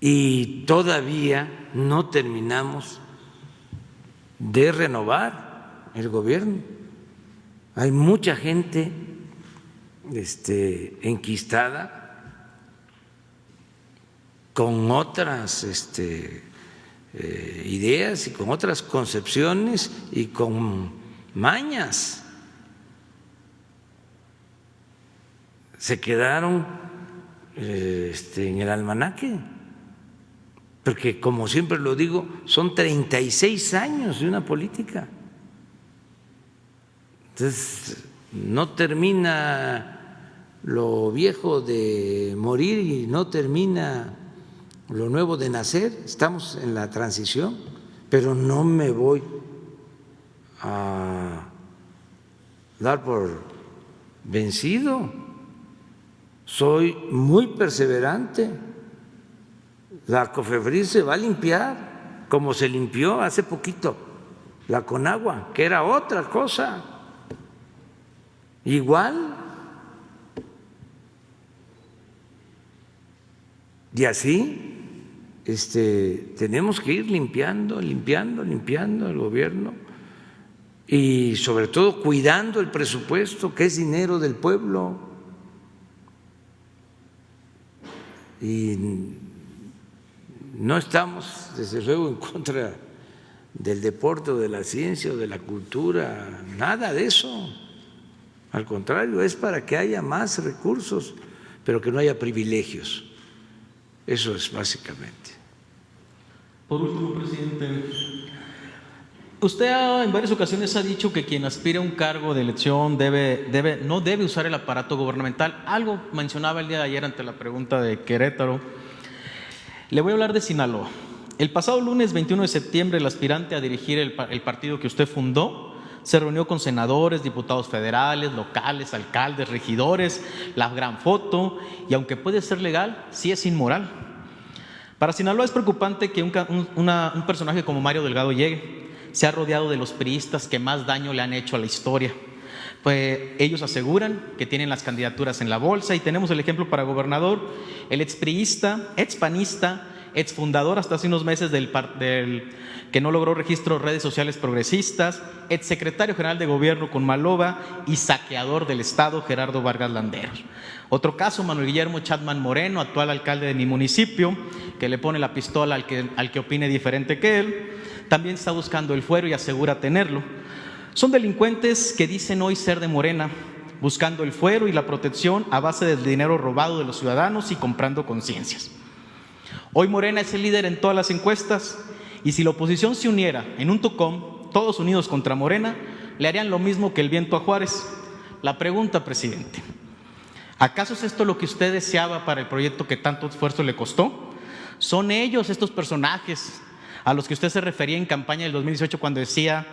Y todavía no terminamos de renovar el gobierno. Hay mucha gente enquistada con otras ideas y con otras concepciones y con mañas. Se quedaron en el almanaque, porque como siempre lo digo, son 36 años de una política. Entonces, no termina lo viejo de morir y no termina lo nuevo de nacer, estamos en la transición, pero no me voy a dar por vencido. Soy muy perseverante. La COFEPRIS se va a limpiar como se limpió hace poquito la Conagua, que era otra cosa. Igual. Y así tenemos que ir limpiando el gobierno y sobre todo cuidando el presupuesto, que es dinero del pueblo. Y no estamos, desde luego, en contra del deporte o de la ciencia o de la cultura, nada de eso. Al contrario, es para que haya más recursos, pero que no haya privilegios. Eso es básicamente. Por último, presidente, usted en varias ocasiones ha dicho que quien aspira a un cargo de elección no debe usar el aparato gubernamental. Algo mencionaba el día de ayer ante la pregunta de Querétaro. Le voy a hablar de Sinaloa. El pasado lunes 21 de septiembre, el aspirante a dirigir el partido que usted fundó se reunió con senadores, diputados federales, locales, alcaldes, regidores, la gran foto, y aunque puede ser legal, sí es inmoral. Para Sinaloa es preocupante que un personaje como Mario Delgado llegue. Se ha rodeado de los priistas que más daño le han hecho a la historia. Pues ellos aseguran que tienen las candidaturas en la bolsa, y tenemos el ejemplo para gobernador, el expriista, expanista, exfundador hasta hace unos meses del que no logró registro de redes sociales progresistas, exsecretario general de gobierno con Maloba y saqueador del estado, Gerardo Vargas Landeros. Otro caso, Manuel Guillermo Chapman Moreno, actual alcalde de mi municipio, que le pone la pistola al que opine diferente que él, también está buscando el fuero y asegura tenerlo. Son delincuentes que dicen hoy ser de Morena, buscando el fuero y la protección a base del dinero robado de los ciudadanos y comprando conciencias. Hoy Morena es el líder en todas las encuestas, y si la oposición se uniera en un tocón, todos unidos contra Morena, le harían lo mismo que el viento a Juárez. La pregunta, presidente, ¿acaso es esto lo que usted deseaba para el proyecto que tanto esfuerzo le costó? ¿Son ellos, estos personajes a los que usted se refería en campaña del 2018 cuando decía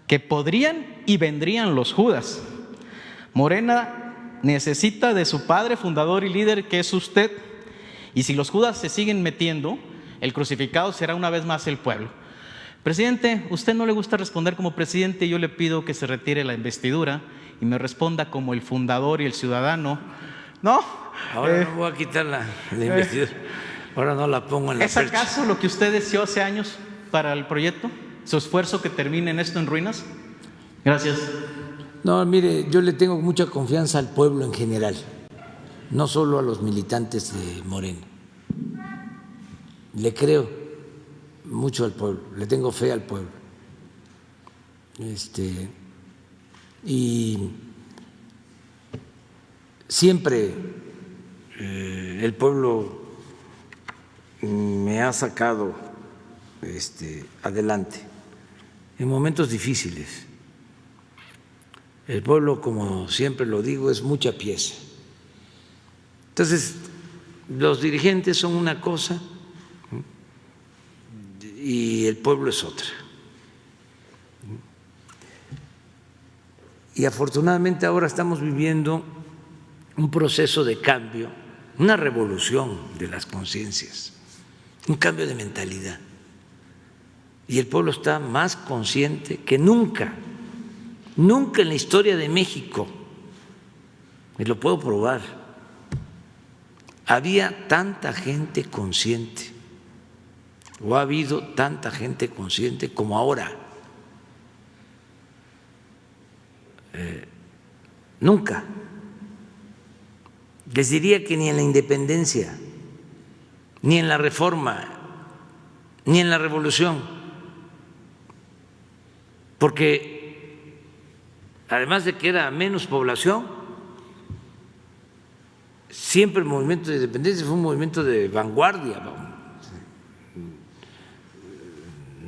que podrían y vendrían los Judas? Morena necesita de su padre fundador y líder, que es usted. Y si los Judas se siguen metiendo, el crucificado será una vez más el pueblo. Presidente, usted no le gusta responder como presidente, y yo le pido que se retire la investidura y me responda como el fundador y el ciudadano. ¿No? Ahora no voy a quitar la investidura. Ahora no la pongo en la ¿Es acaso lo que usted deseó hace años para el proyecto? ¿Su esfuerzo que termine en esto en ruinas? Gracias. No, mire, yo le tengo mucha confianza al pueblo en general, no solo a los militantes de Morena. Le creo mucho al pueblo, le tengo fe al pueblo. Y siempre el pueblo me ha sacado adelante en momentos difíciles. El pueblo, como siempre lo digo, es mucha pieza. Entonces, los dirigentes son una cosa y el pueblo es otra. Y afortunadamente ahora estamos viviendo un proceso de cambio, una revolución de las conciencias, un cambio de mentalidad. Y el pueblo está más consciente que nunca, nunca en la historia de México, y lo puedo probar, había tanta gente consciente, o ha habido tanta gente consciente como ahora. Nunca. Les diría que ni en la independencia, ni en la reforma, ni en la revolución, porque además de que era menos población, siempre el movimiento de independencia fue un movimiento de vanguardia.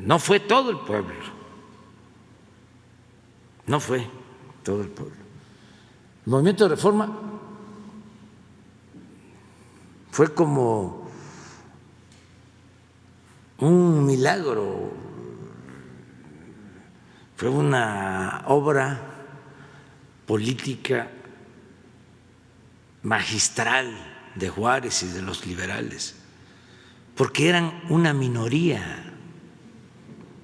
No fue todo el pueblo, no fue todo el pueblo. El movimiento de reforma fue como un milagro, fue una obra política magistral de Juárez y de los liberales, porque eran una minoría.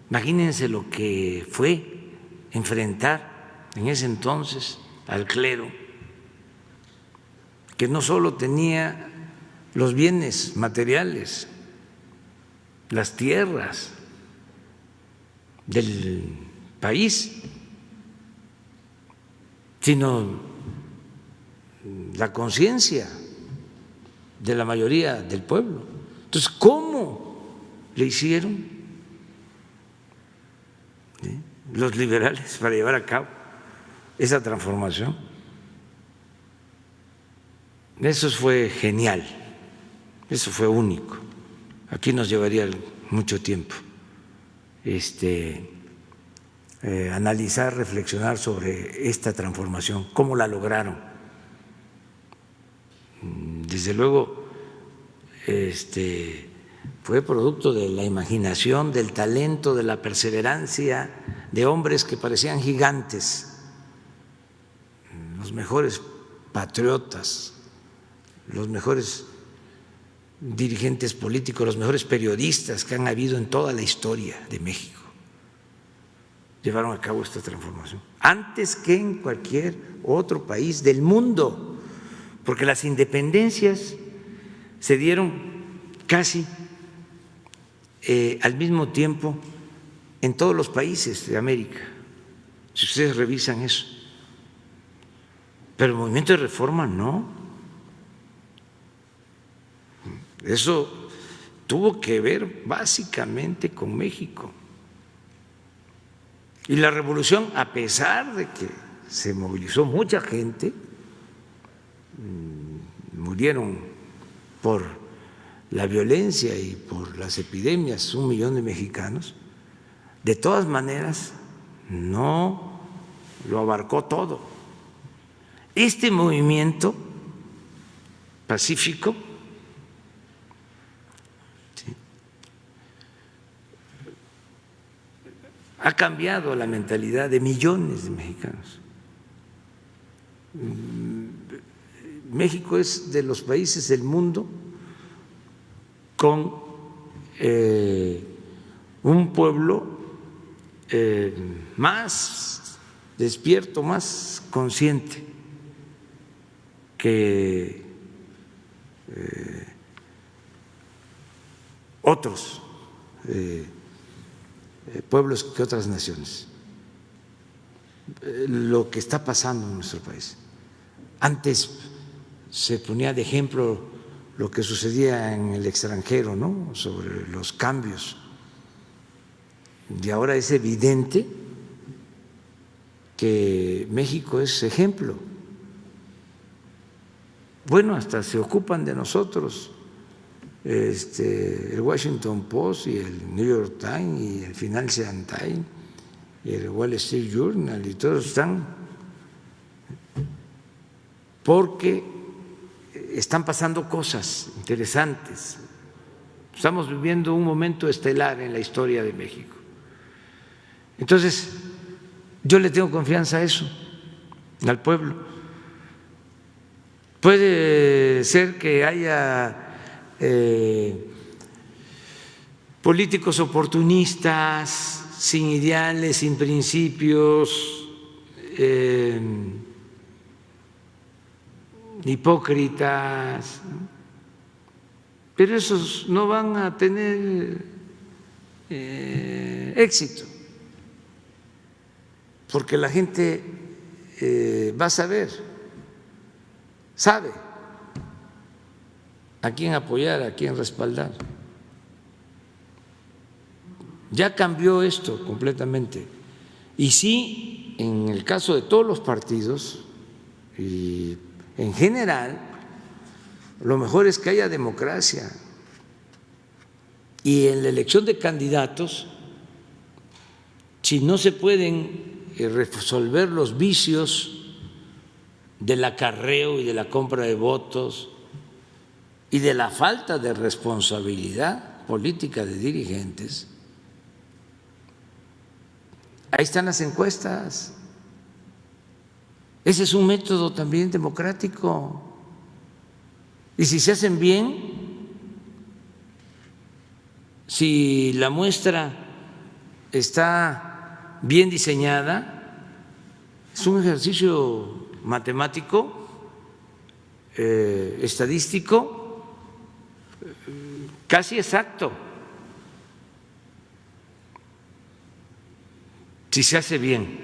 Imagínense lo que fue enfrentar en ese entonces al clero, que no solo tenía los bienes materiales, las tierras del país, sino la conciencia de la mayoría del pueblo. Entonces, ¿cómo le hicieron los liberales para llevar a cabo esa transformación? Eso fue genial, eso fue único. Aquí nos llevaría mucho tiempo analizar, reflexionar sobre esta transformación, cómo la lograron. Desde luego, fue producto de la imaginación, del talento, de la perseverancia de hombres que parecían gigantes, los mejores patriotas, los mejores dirigentes políticos, los mejores periodistas que han habido en toda la historia de México. Llevaron a cabo esta transformación, antes que en cualquier otro país del mundo, porque las independencias se dieron casi al mismo tiempo en todos los países de América, si ustedes revisan eso. Pero el movimiento de reforma no. Eso tuvo que ver básicamente con México. Y la revolución, a pesar de que se movilizó mucha gente, murieron por la violencia y por las epidemias 1 millón de mexicanos, de todas maneras no lo abarcó todo. Este movimiento pacífico ha cambiado la mentalidad de millones de mexicanos. México es de los países del mundo con un pueblo más despierto, más consciente que otros pueblos, que otras naciones. Lo que está pasando en nuestro país. Antes se ponía de ejemplo lo que sucedía en el extranjero, ¿no?, sobre los cambios. Y ahora es evidente que México es ejemplo. Bueno, hasta se ocupan de nosotros. El Washington Post y el New York Times y el Financial Times y el Wall Street Journal, y todos están porque están pasando cosas interesantes. Estamos viviendo un momento estelar en la historia de México. Entonces, yo le tengo confianza a eso, al pueblo. Puede ser que haya políticos oportunistas, sin ideales, sin principios, hipócritas, pero esos no van a tener éxito, porque la gente va a saber, sabe a quién apoyar, a quién respaldar. Ya cambió esto completamente. Y sí, en el caso de todos los partidos y en general, lo mejor es que haya democracia. Y en la elección de candidatos, si no se pueden resolver los vicios del acarreo y de la compra de votos y de la falta de responsabilidad, política de dirigentes, ahí están las encuestas. Ese es un método también democrático. Y si se hacen bien, si la muestra está bien diseñada, es un ejercicio matemático, estadístico, casi exacto. Si se hace bien.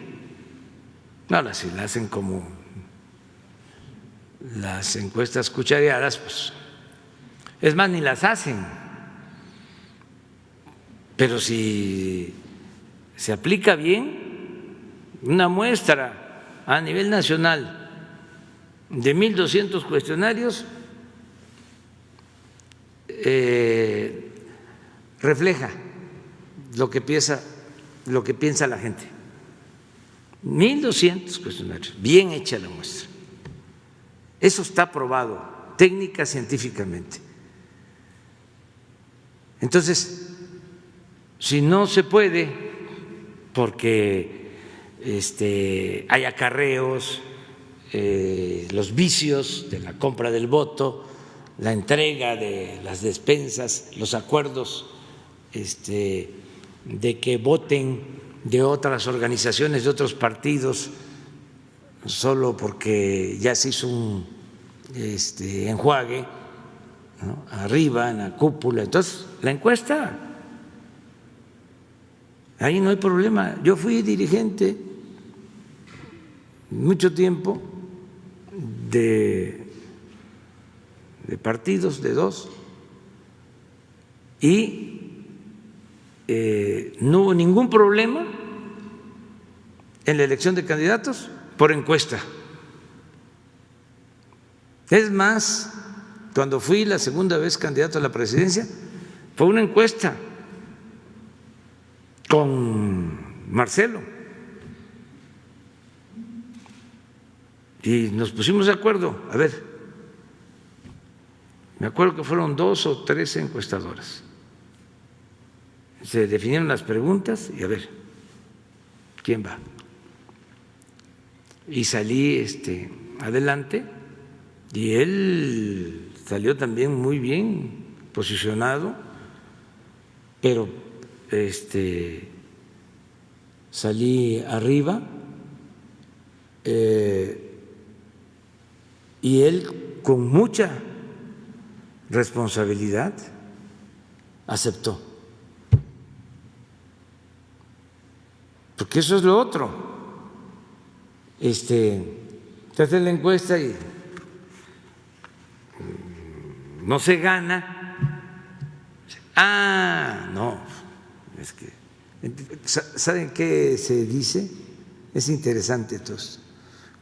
Ahora, si la hacen como las encuestas cuchareadas, pues es más, ni las hacen. Pero si se aplica bien, una muestra a nivel nacional de 1.200 cuestionarios refleja lo que piensa la gente. 1.200 cuestionarios, bien hecha la muestra. Eso está probado técnica científicamente. Entonces, si no se puede, porque hay acarreos, los vicios de la compra del voto, la entrega de las despensas, los acuerdos de que voten de otras organizaciones, de otros partidos, solo porque ya se hizo un enjuague, ¿no?, arriba, en la cúpula. Entonces, la encuesta, ahí no hay problema. Yo fui dirigente mucho tiempo de partidos, de dos, y no hubo ningún problema en la elección de candidatos por encuesta. Es más, cuando fui la segunda vez candidato a la presidencia, fue una encuesta con Marcelo y nos pusimos de acuerdo. A ver, me acuerdo que fueron 2 o 3 encuestadoras. Se definieron las preguntas y a ver, ¿quién va? Y salí adelante y él salió también muy bien posicionado, pero salí arriba y él con mucha responsabilidad aceptó. Porque eso es lo otro. Te hacen la encuesta y no se gana. No, es que, ¿saben qué se dice? Es interesante todo esto.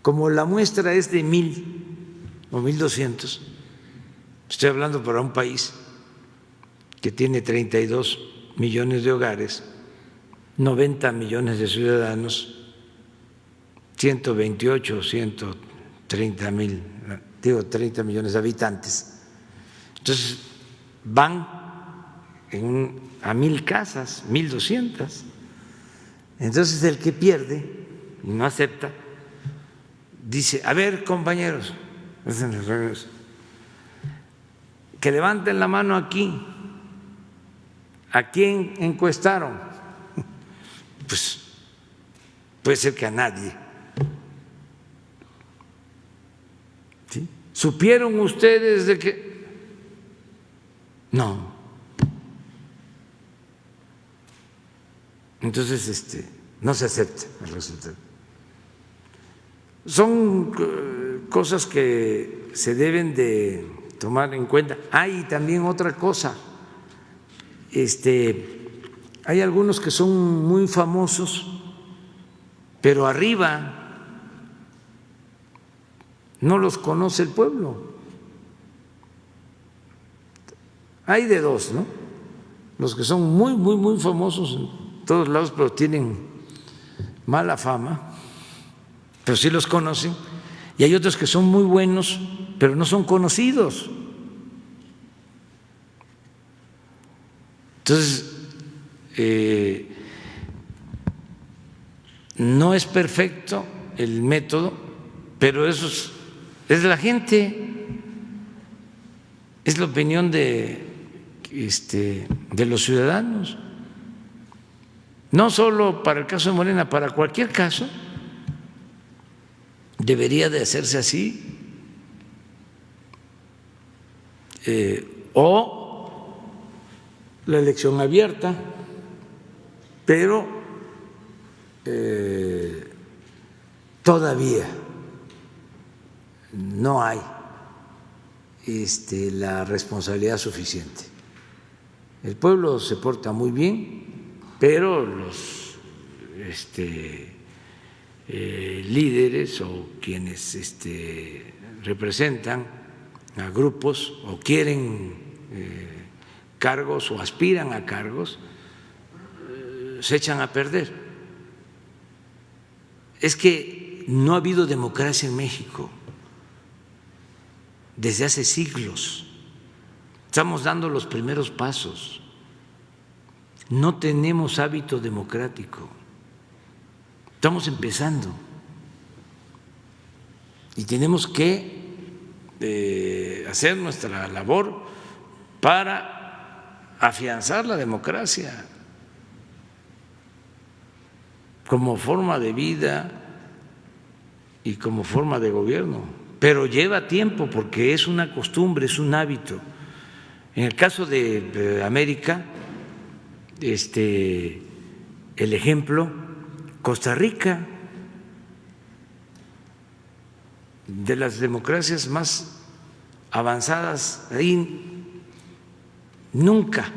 Como la muestra es de 1.000 o 1.200, estoy hablando para un país que tiene 32 millones de hogares, 90 millones de ciudadanos, 128, 130 mil, digo 30 millones de habitantes. Entonces van a 1.000 casas, 1.200. Entonces el que pierde y no acepta dice: a ver, compañeros, que levanten la mano aquí, ¿a quién encuestaron? Pues puede ser que a nadie. ¿Sí? ¿Supieron ustedes de que? No. Entonces, no se acepta el resultado. Son cosas que se deben de tomar en cuenta. Hay también otra cosa. Hay algunos que son muy famosos, pero arriba no los conoce el pueblo. Hay de dos, ¿no? Los que son muy, muy, muy famosos en todos lados, pero tienen mala fama, pero sí los conocen, y hay otros que son muy buenos, pero no son conocidos. Entonces, no es perfecto el método, pero eso es la gente, es la opinión de los ciudadanos. No solo para el caso de Morena, para cualquier caso debería de hacerse así. O la elección abierta, pero todavía no hay la responsabilidad suficiente. El pueblo se porta muy bien, pero los líderes o quienes representan a grupos o quieren cargos o aspiran a cargos, se echan a perder. Es que no ha habido democracia en México desde hace siglos. Estamos dando los primeros pasos. No tenemos hábito democrático. Estamos empezando. Y tenemos que hacer nuestra labor para afianzar la democracia como forma de vida y como forma de gobierno. Pero lleva tiempo porque es una costumbre, es un hábito. En el caso de América, el ejemplo, Costa Rica, de las democracias más avanzadas, ahí nunca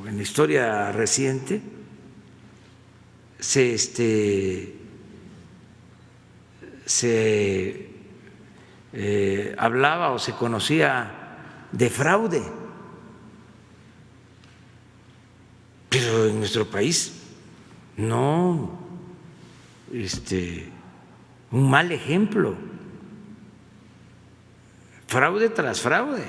en la historia reciente se hablaba o se conocía de fraude, pero en nuestro país no, un mal ejemplo, fraude tras fraude.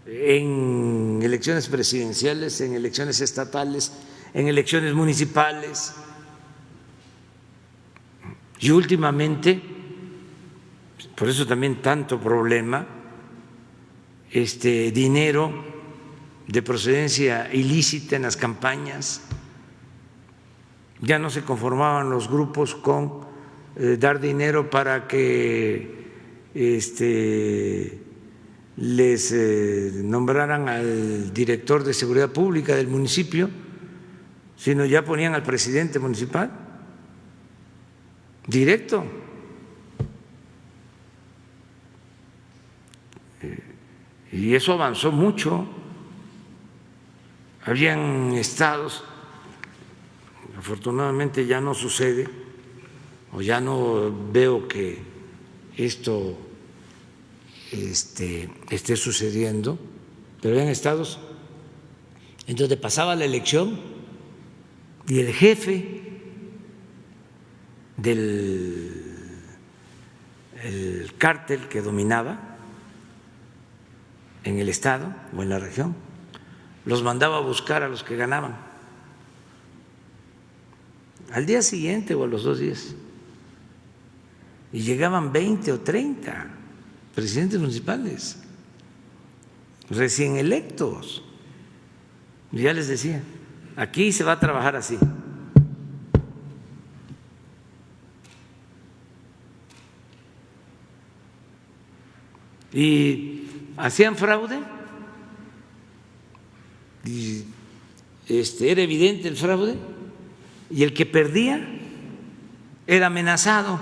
En elecciones presidenciales, en elecciones estatales, en elecciones municipales y últimamente, por eso también tanto problema, dinero de procedencia ilícita en las campañas. Ya no se conformaban los grupos con dar dinero para que les nombraran al director de seguridad pública del municipio, sino ya ponían al presidente municipal directo. Y eso avanzó mucho. Habían estados, afortunadamente ya no sucede, o ya no veo que esto esté sucediendo, pero habían estados en donde pasaba la elección y el jefe del cártel que dominaba en el estado o en la región los mandaba a buscar a los que ganaban al día siguiente o a los 2 días, y llegaban 20 o 30 presidentes municipales recién electos. Y ya les decía, aquí se va a trabajar así. Y hacían fraude y era evidente el fraude, y el que perdía era amenazado.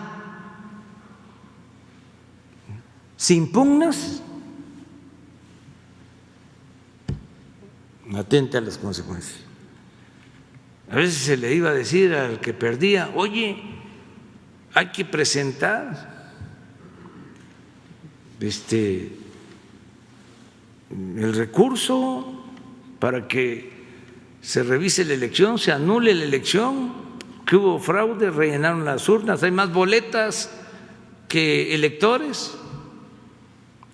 Si impugnas, atenta a las consecuencias. A veces se le iba a decir al que perdía, oye, hay que presentar el recurso para que se revise la elección, se anule la elección, que hubo fraude, rellenaron las urnas, hay más boletas que electores.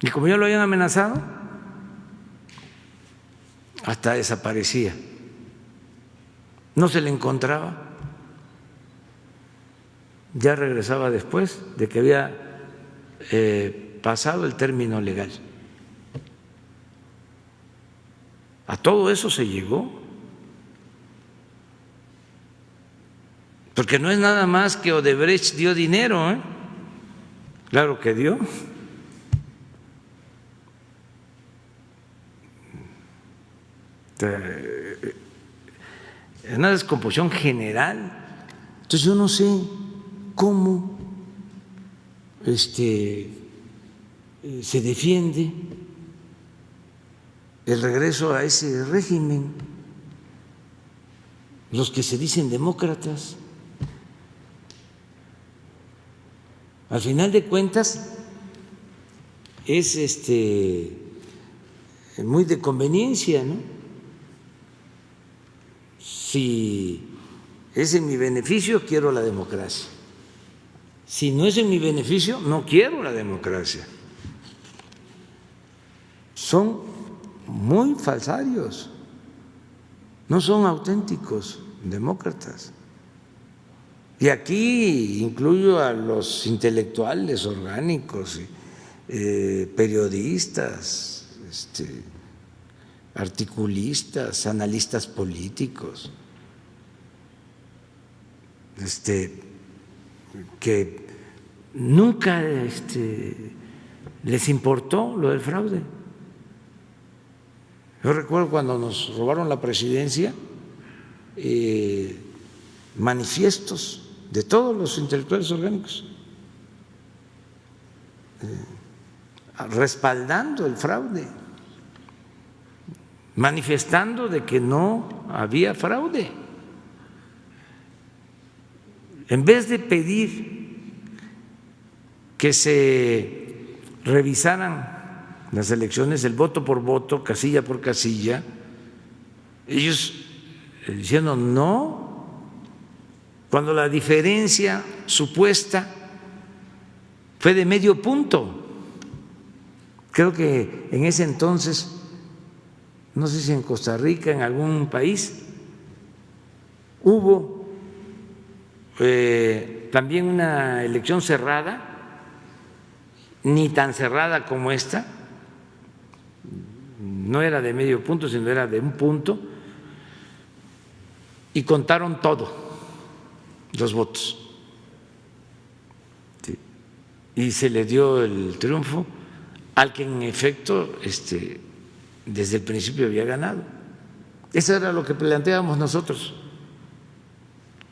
Y como ya lo habían amenazado, hasta desaparecía. No se le encontraba. Ya regresaba después de que había pasado el término legal. A todo eso se llegó. Porque no es nada más que Odebrecht dio dinero, ¿eh? Claro que dio. Es una descomposición general. Entonces yo no sé cómo se defiende el regreso a ese régimen, los que se dicen demócratas. Al final de cuentas es muy de conveniencia, ¿no? Si es en mi beneficio, quiero la democracia. Si no es en mi beneficio, no quiero la democracia. Son muy falsarios, no son auténticos demócratas. Y aquí incluyo a los intelectuales orgánicos, periodistas, articulistas, analistas políticos, que nunca les importó lo del fraude. Yo recuerdo cuando nos robaron la presidencia, manifiestos de todos los intelectuales orgánicos respaldando el fraude, manifestando de que no había fraude. En vez de pedir que se revisaran las elecciones, el voto por voto, casilla por casilla, ellos diciendo no, cuando la diferencia supuesta fue de medio punto. Creo que en ese entonces, no sé si en Costa Rica, en algún país, hubo también una elección cerrada, ni tan cerrada como esta, no era de medio punto, sino era de un punto, y contaron todo, los votos. Sí. Y se le dio el triunfo al que en efecto desde el principio había ganado. Eso era lo que planteábamos nosotros,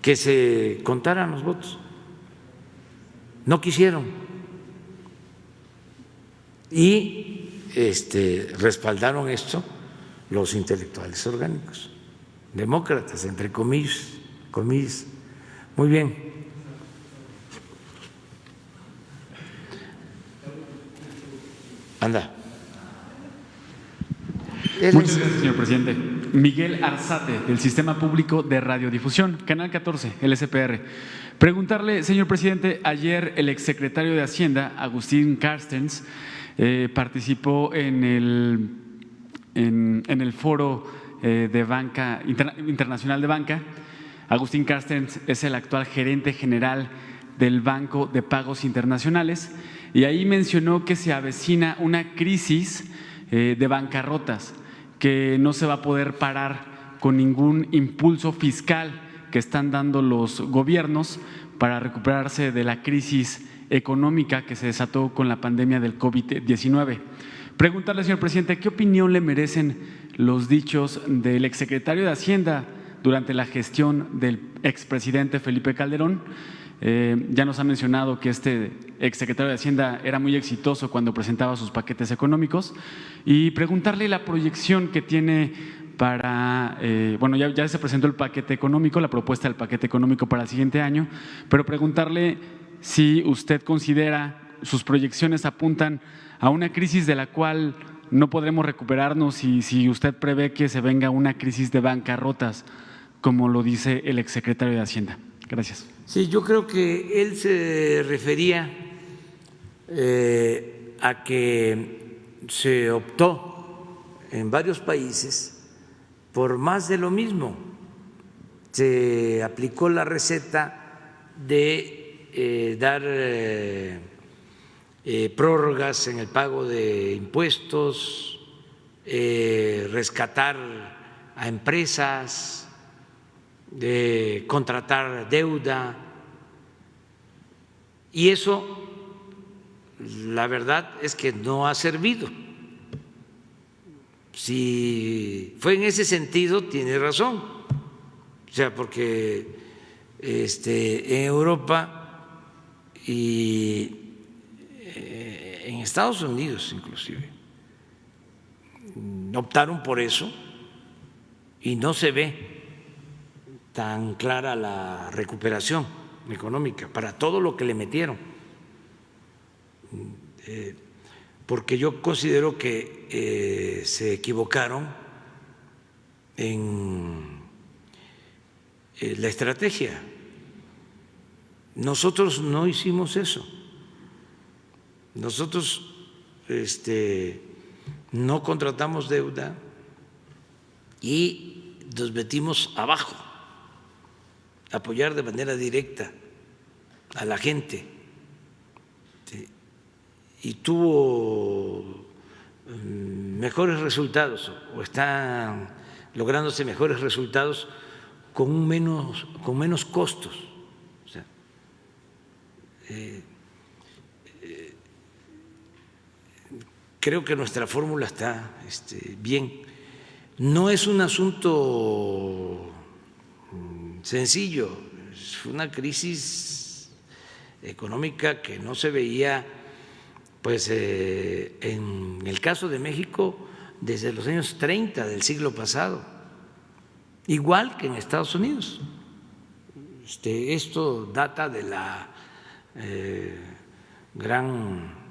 que se contaran los votos. No quisieron. Y respaldaron esto los intelectuales orgánicos, demócratas, entre comillas. Muy bien. Anda. Muchas gracias, señor presidente. Miguel Arzate, del Sistema Público de Radiodifusión, Canal 14, LSPR. Preguntarle, señor presidente, ayer el exsecretario de Hacienda, Agustín Carstens, participó en el foro de banca internacional de banca. Agustín Carstens es el actual gerente general del Banco de Pagos Internacionales y ahí mencionó que se avecina una crisis de bancarrotas, que no se va a poder parar con ningún impulso fiscal que están dando los gobiernos para recuperarse de la crisis económica que se desató con la pandemia del COVID-19. Preguntarle, señor presidente, ¿qué opinión le merecen los dichos del exsecretario de Hacienda durante la gestión del expresidente Felipe Calderón? Ya nos ha mencionado que este exsecretario de Hacienda era muy exitoso cuando presentaba sus paquetes económicos, y preguntarle la proyección que tiene para, ya se presentó el paquete económico, la propuesta del paquete económico para el siguiente año, pero preguntarle si usted considera, sus proyecciones apuntan a una crisis de la cual no podremos recuperarnos, y si usted prevé que se venga una crisis de bancarrotas, como lo dice el exsecretario de Hacienda. Gracias. Sí, yo creo que él se refería a que se optó en varios países por más de lo mismo. Se aplicó la receta de dar prórrogas en el pago de impuestos, rescatar a empresas, de contratar deuda, y eso, la verdad es que no ha servido. Si fue en ese sentido, tiene razón. O sea, porque en Europa y en Estados Unidos inclusive optaron por eso y no se ve tan clara la recuperación económica para todo lo que le metieron, porque yo considero que se equivocaron en la estrategia. Nosotros no hicimos eso. Nosotros no contratamos deuda y nos metimos abajo, apoyar de manera directa a la gente, ¿sí? Y tuvo mejores resultados, o están lográndose mejores resultados con menos costos. O sea, creo que nuestra fórmula está bien. No es un asunto sencillo, es una crisis económica que no se veía, pues, en el caso de México desde los años 30 del siglo pasado, igual que en Estados Unidos. Esto data de la Gran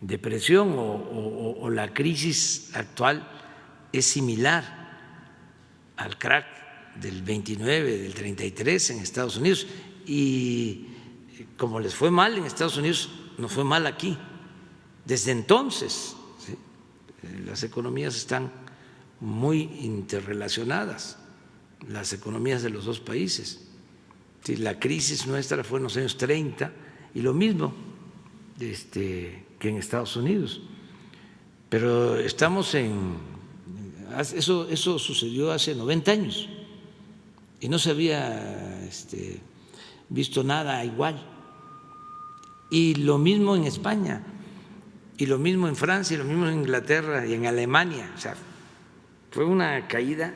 Depresión o la crisis actual es similar al crack del 29, del 33 en Estados Unidos, y como les fue mal en Estados Unidos, nos fue mal aquí. Desde entonces, ¿sí? Las economías están muy interrelacionadas, las economías de los dos países. Sí, la crisis nuestra fue en los años 30 y lo mismo que en Estados Unidos. Pero estamos eso sucedió hace 90 años y no se había visto nada igual. Y lo mismo en España, y lo mismo en Francia, y lo mismo en Inglaterra y en Alemania. O sea, fue una caída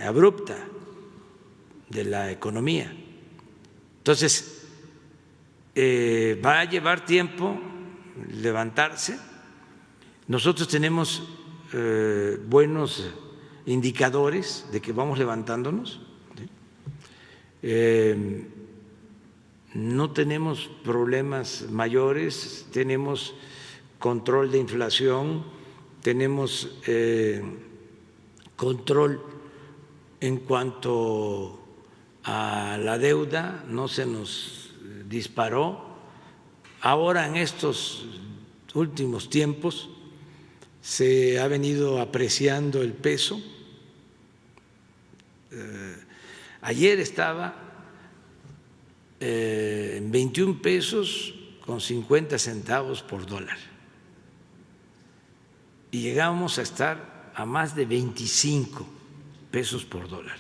abrupta de la economía. Entonces, va a llevar tiempo levantarse. Nosotros tenemos buenos indicadores de que vamos levantándonos, ¿sí? No tenemos problemas mayores, tenemos control de inflación, tenemos control en cuanto a la deuda, no se nos disparó. Ahora, en estos últimos tiempos, se ha venido apreciando el peso. Ayer estaba en 21 pesos con 50 centavos por dólar y llegamos a estar a más de 25 pesos por dólar.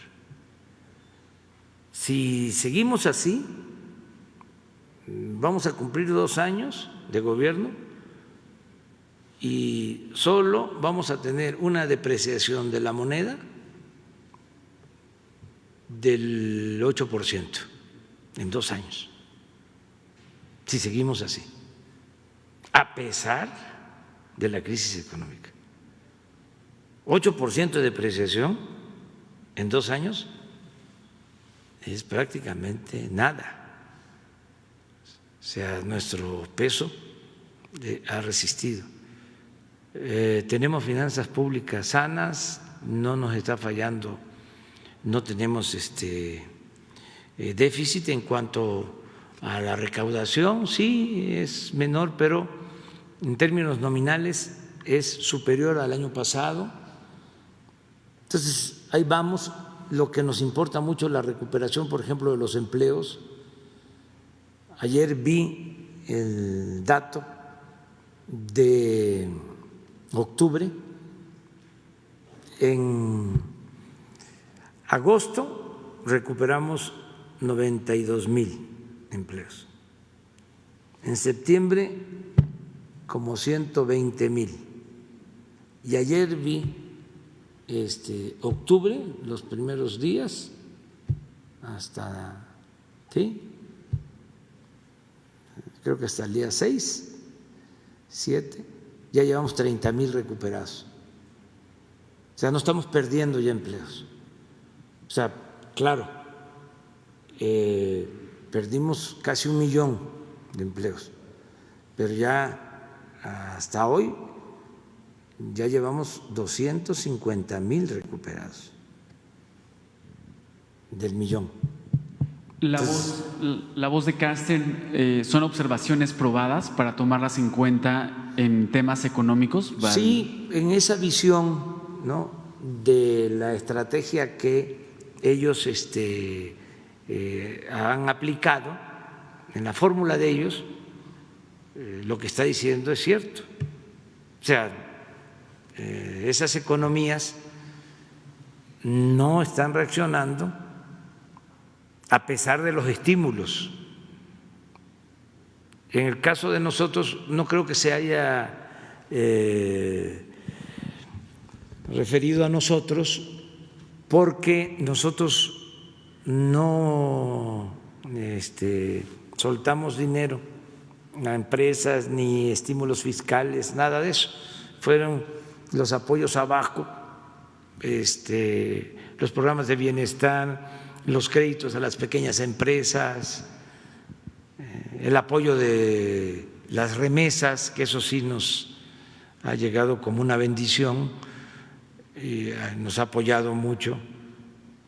Si seguimos así, vamos a cumplir 2 años de gobierno y solo vamos a tener una depreciación de la moneda del 8% en 2 años, si seguimos así, a pesar de la crisis económica. 8% de depreciación en 2 años es prácticamente nada. O sea, nuestro peso ha resistido. Tenemos finanzas públicas sanas, no nos está fallando, no tenemos déficit. En cuanto a la recaudación, sí es menor, pero en términos nominales es superior al año pasado. Entonces, ahí vamos. Lo que nos importa mucho es la recuperación, por ejemplo, de los empleos. Ayer vi el dato de octubre. En agosto recuperamos 92,000 empleos. En septiembre como 120,000. Y ayer vi octubre, los primeros días, hasta, ¿sí? Creo que hasta el día 6, 7, ya llevamos 30,000 recuperados. O sea, no estamos perdiendo ya empleos. O sea, claro, perdimos casi 1,000,000 de empleos, pero ya hasta hoy ya llevamos 250,000 recuperados del 1,000,000. La voz de Carsten, ¿son observaciones probadas para tomarlas en cuenta en temas económicos? Sí, en esa visión, ¿no?, de la estrategia que ellos han aplicado, en la fórmula de ellos, lo que está diciendo es cierto. O sea, esas economías no están reaccionando a pesar de los estímulos. En el caso de nosotros, no creo que se haya referido a nosotros, porque nosotros no soltamos dinero a empresas ni estímulos fiscales, nada de eso. Fueron los apoyos abajo, los programas de bienestar, los créditos a las pequeñas empresas, el apoyo de las remesas, que eso sí nos ha llegado como una bendición y nos ha apoyado mucho.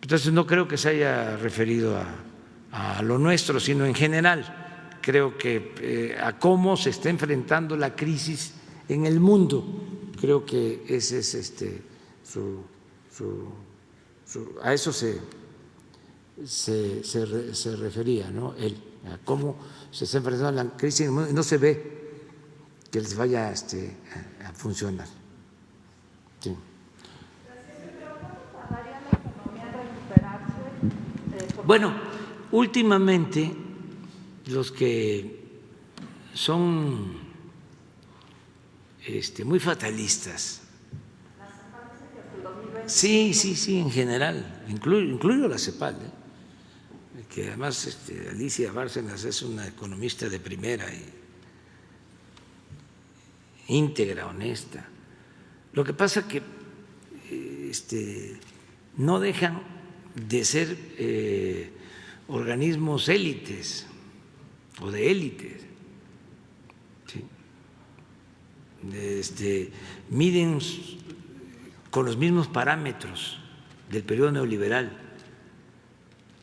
Entonces no creo que se haya referido a lo nuestro, sino en general. Creo que a cómo se está enfrentando la crisis en el mundo. Creo que ese es a eso se refería, ¿no? Él, a cómo se está enfrentando la crisis en el mundo y no se ve que les vaya a funcionar. Sí. Bueno, últimamente los que son muy fatalistas. Sí, en general, incluyo la CEPAL, que además Alicia Bárcenas es una economista de primera y íntegra, honesta. Lo que pasa que no dejan de ser organismos élites o de élites. ¿Sí? Miden con los mismos parámetros del periodo neoliberal.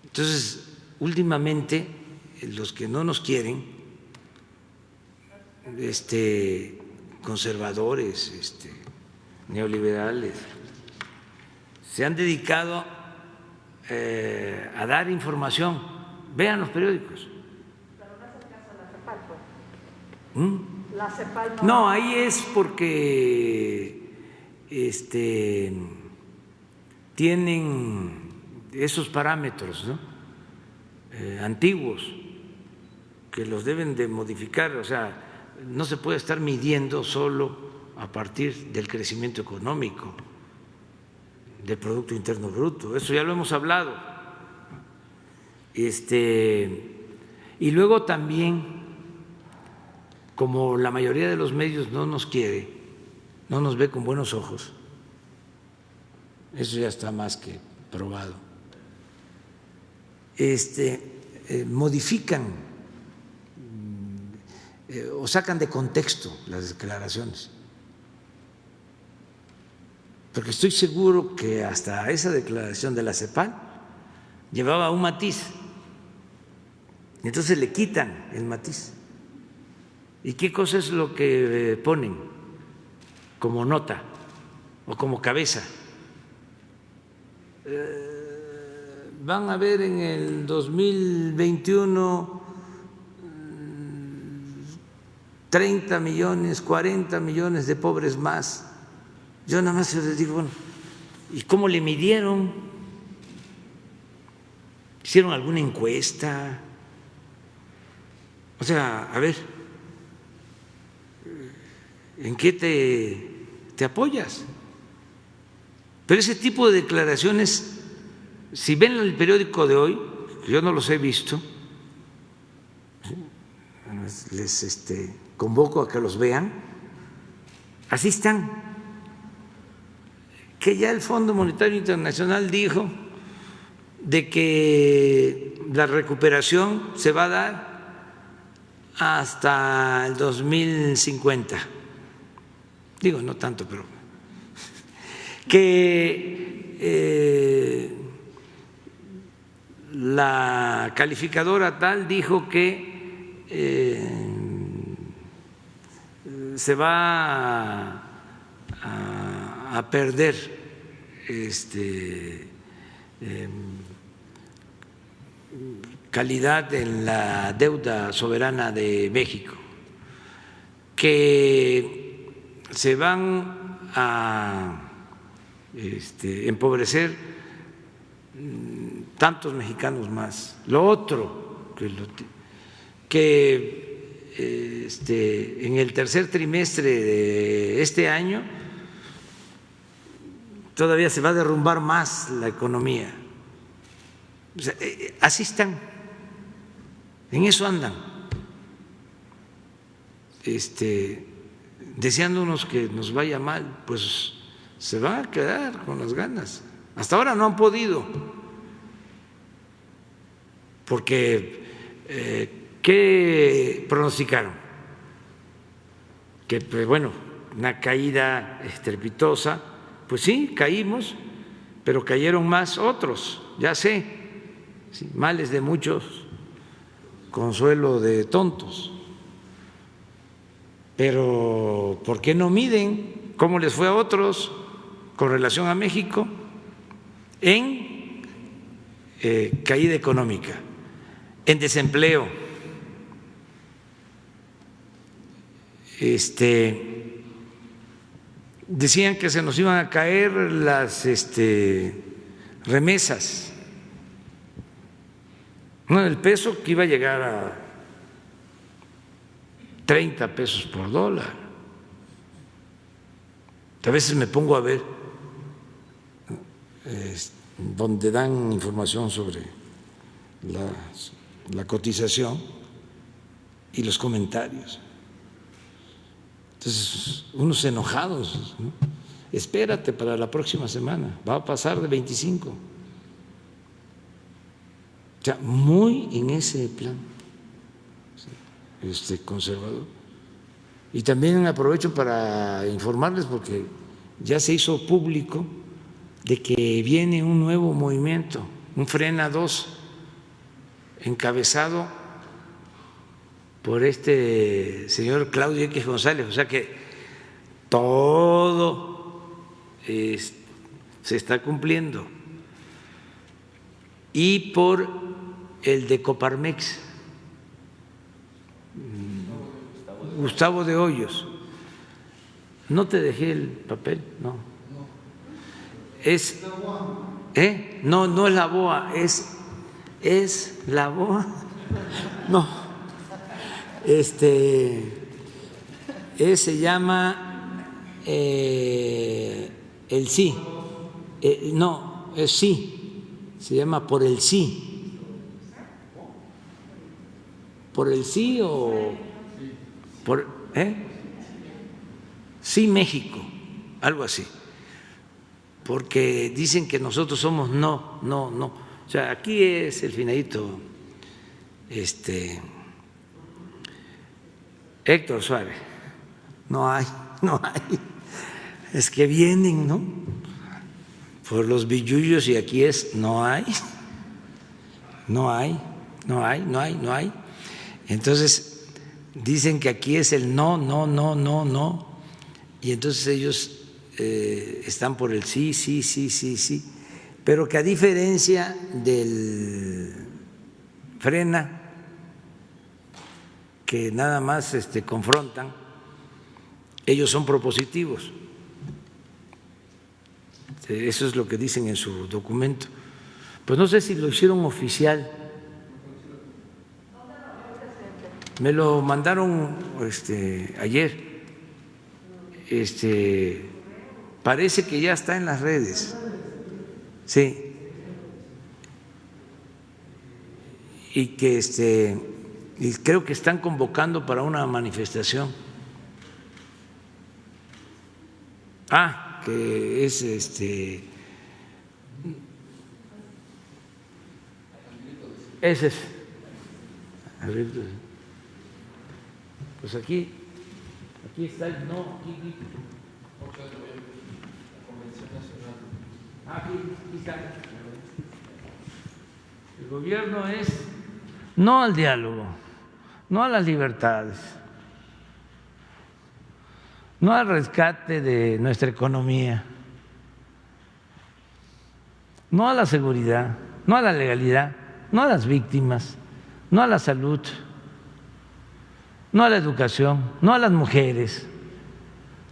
Entonces, últimamente, los que no nos quieren, conservadores, neoliberales, se han dedicado a dar información. Vean los periódicos. Pero no es el caso de la CEPAL, pues. La CEPAL no. No, ahí es porque tienen esos parámetros, ¿no?, antiguos, que los deben de modificar. O sea, no se puede estar midiendo solo a partir del crecimiento económico, del Producto Interno Bruto. Eso ya lo hemos hablado. Y luego también, como la mayoría de los medios no nos quiere, no nos ve con buenos ojos, eso ya está más que probado, modifican o sacan de contexto las declaraciones, porque estoy seguro que hasta esa declaración de la CEPAL llevaba un matiz, y entonces le quitan el matiz ¿Y qué cosa es lo que ponen como nota o como cabeza? Van a ver en el 2021 30 millones, 40 millones de pobres más. Yo nada más les digo, bueno, ¿y cómo le midieron? ¿Hicieron alguna encuesta? O sea, a ver, ¿en qué te apoyas? Pero ese tipo de declaraciones, si ven el periódico de hoy, yo no los he visto, les convoco a que los vean, así están, que ya el Fondo Monetario Internacional dijo de que la recuperación se va a dar hasta el 2050. Digo, no tanto, pero que la calificadora tal dijo que se va a perder calidad en la deuda soberana de México, que se van a empobrecer tantos mexicanos más. Lo otro, que en el tercer trimestre de este año todavía se va a derrumbar más la economía. O sea, así están, en eso andan, deseándonos que nos vaya mal, pues se va a quedar con las ganas. Hasta ahora no han podido, porque ¿qué pronosticaron? Que, pues, bueno, una caída estrepitosa. Pues sí, caímos, pero cayeron más otros, ya sé, sí, males de muchos, consuelo de tontos. Pero ¿por qué no miden cómo les fue a otros con relación a México en caída económica, en desempleo? Decían que se nos iban a caer las remesas. Bueno, el peso que iba a llegar a 30 pesos por dólar. A veces me pongo a ver donde dan información sobre la cotización y los comentarios. Entonces, unos enojados, ¿no? Espérate para la próxima semana, va a pasar de 25. O sea, muy en ese plan conservador. Y también aprovecho para informarles, porque ya se hizo público, de que viene un nuevo movimiento, un Frena 2, encabezado por señor Claudio X González. O sea que todo se está cumpliendo. Y por el de Coparmex, Gustavo de Hoyos. No te dejé el papel, no. No, no es la BOA, es la BOA. No. Se llama el sí. No, es sí. Se llama por el sí. ¿Por el sí o por sí México? Algo así. Porque dicen que nosotros somos no. O sea, aquí es el finadito Héctor Suárez. No hay. Es que vienen, ¿no? Por los billullos, y aquí es no hay. Entonces, dicen que aquí es el no, no, no, no, no, y entonces ellos están por el sí, sí, sí, sí, sí, pero que a diferencia del Frena, que nada más confrontan, ellos son propositivos. Eso es lo que dicen en su documento. Pues no sé si lo hicieron oficial. Me lo mandaron ayer. Parece que ya está en las redes. Sí. Y que y creo que están convocando para una manifestación. Que es ese es. Pues aquí está el no. Aquí está. El gobierno es no al diálogo, no a las libertades, no al rescate de nuestra economía, no a la seguridad, no a la legalidad, no a las víctimas, no a la salud, no a la educación, no a las mujeres,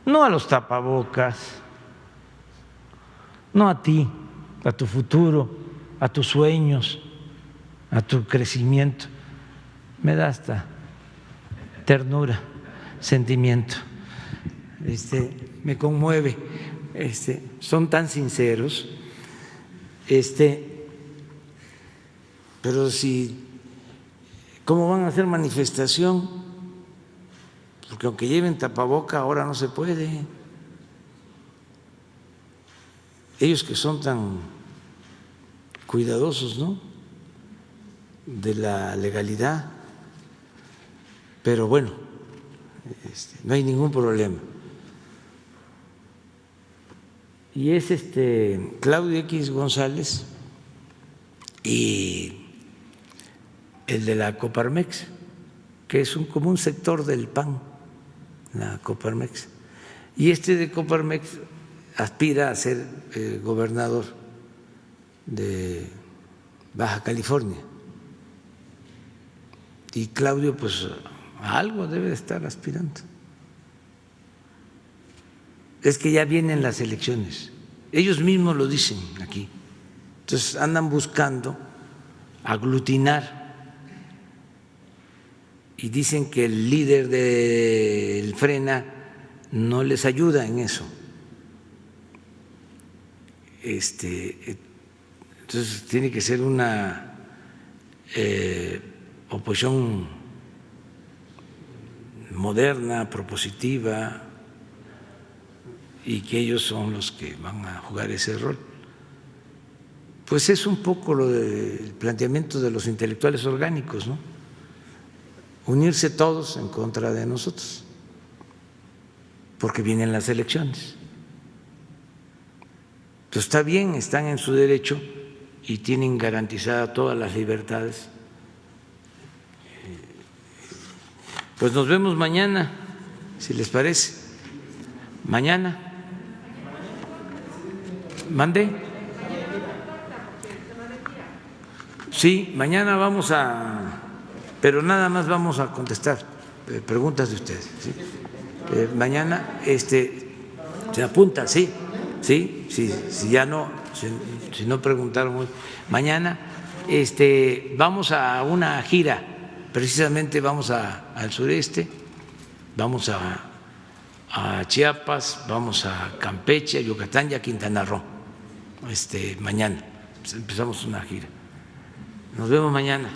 no a los tapabocas, no a ti, a tu futuro, a tus sueños, a tu crecimiento. Me da hasta ternura, sentimiento. Me conmueve. Son tan sinceros. Pero si, ¿cómo van a hacer manifestación? Porque aunque lleven tapaboca, ahora no se puede. Ellos que son tan cuidadosos, ¿no?, de la legalidad. Pero bueno, no hay ningún problema. Y es Claudio X González y el de la Coparmex, que es como un sector del PAN, la Coparmex. Y de Coparmex aspira a ser gobernador de Baja California. Y Claudio, pues a algo debe de estar aspirando. Es que ya vienen las elecciones, ellos mismos lo dicen aquí. Entonces andan buscando aglutinar y dicen que el líder del Frena no les ayuda en eso. Entonces tiene que ser una oposición moderna, propositiva, y que ellos son los que van a jugar ese rol. Pues es un poco lo del planteamiento de los intelectuales orgánicos, ¿no? Unirse todos en contra de nosotros, porque vienen las elecciones. Pues está bien, están en su derecho y tienen garantizadas todas las libertades. Pues nos vemos mañana, si les parece. Mañana. ¿Mande? Sí, mañana vamos pero nada más vamos a contestar preguntas de ustedes. ¿Sí? Mañana se apunta, sí, ya no, si no preguntaron hoy. Mañana vamos a una gira, precisamente vamos al sureste, vamos a Chiapas, vamos a Campeche, a Yucatán y a Quintana Roo. Mañana empezamos una gira. Nos vemos mañana.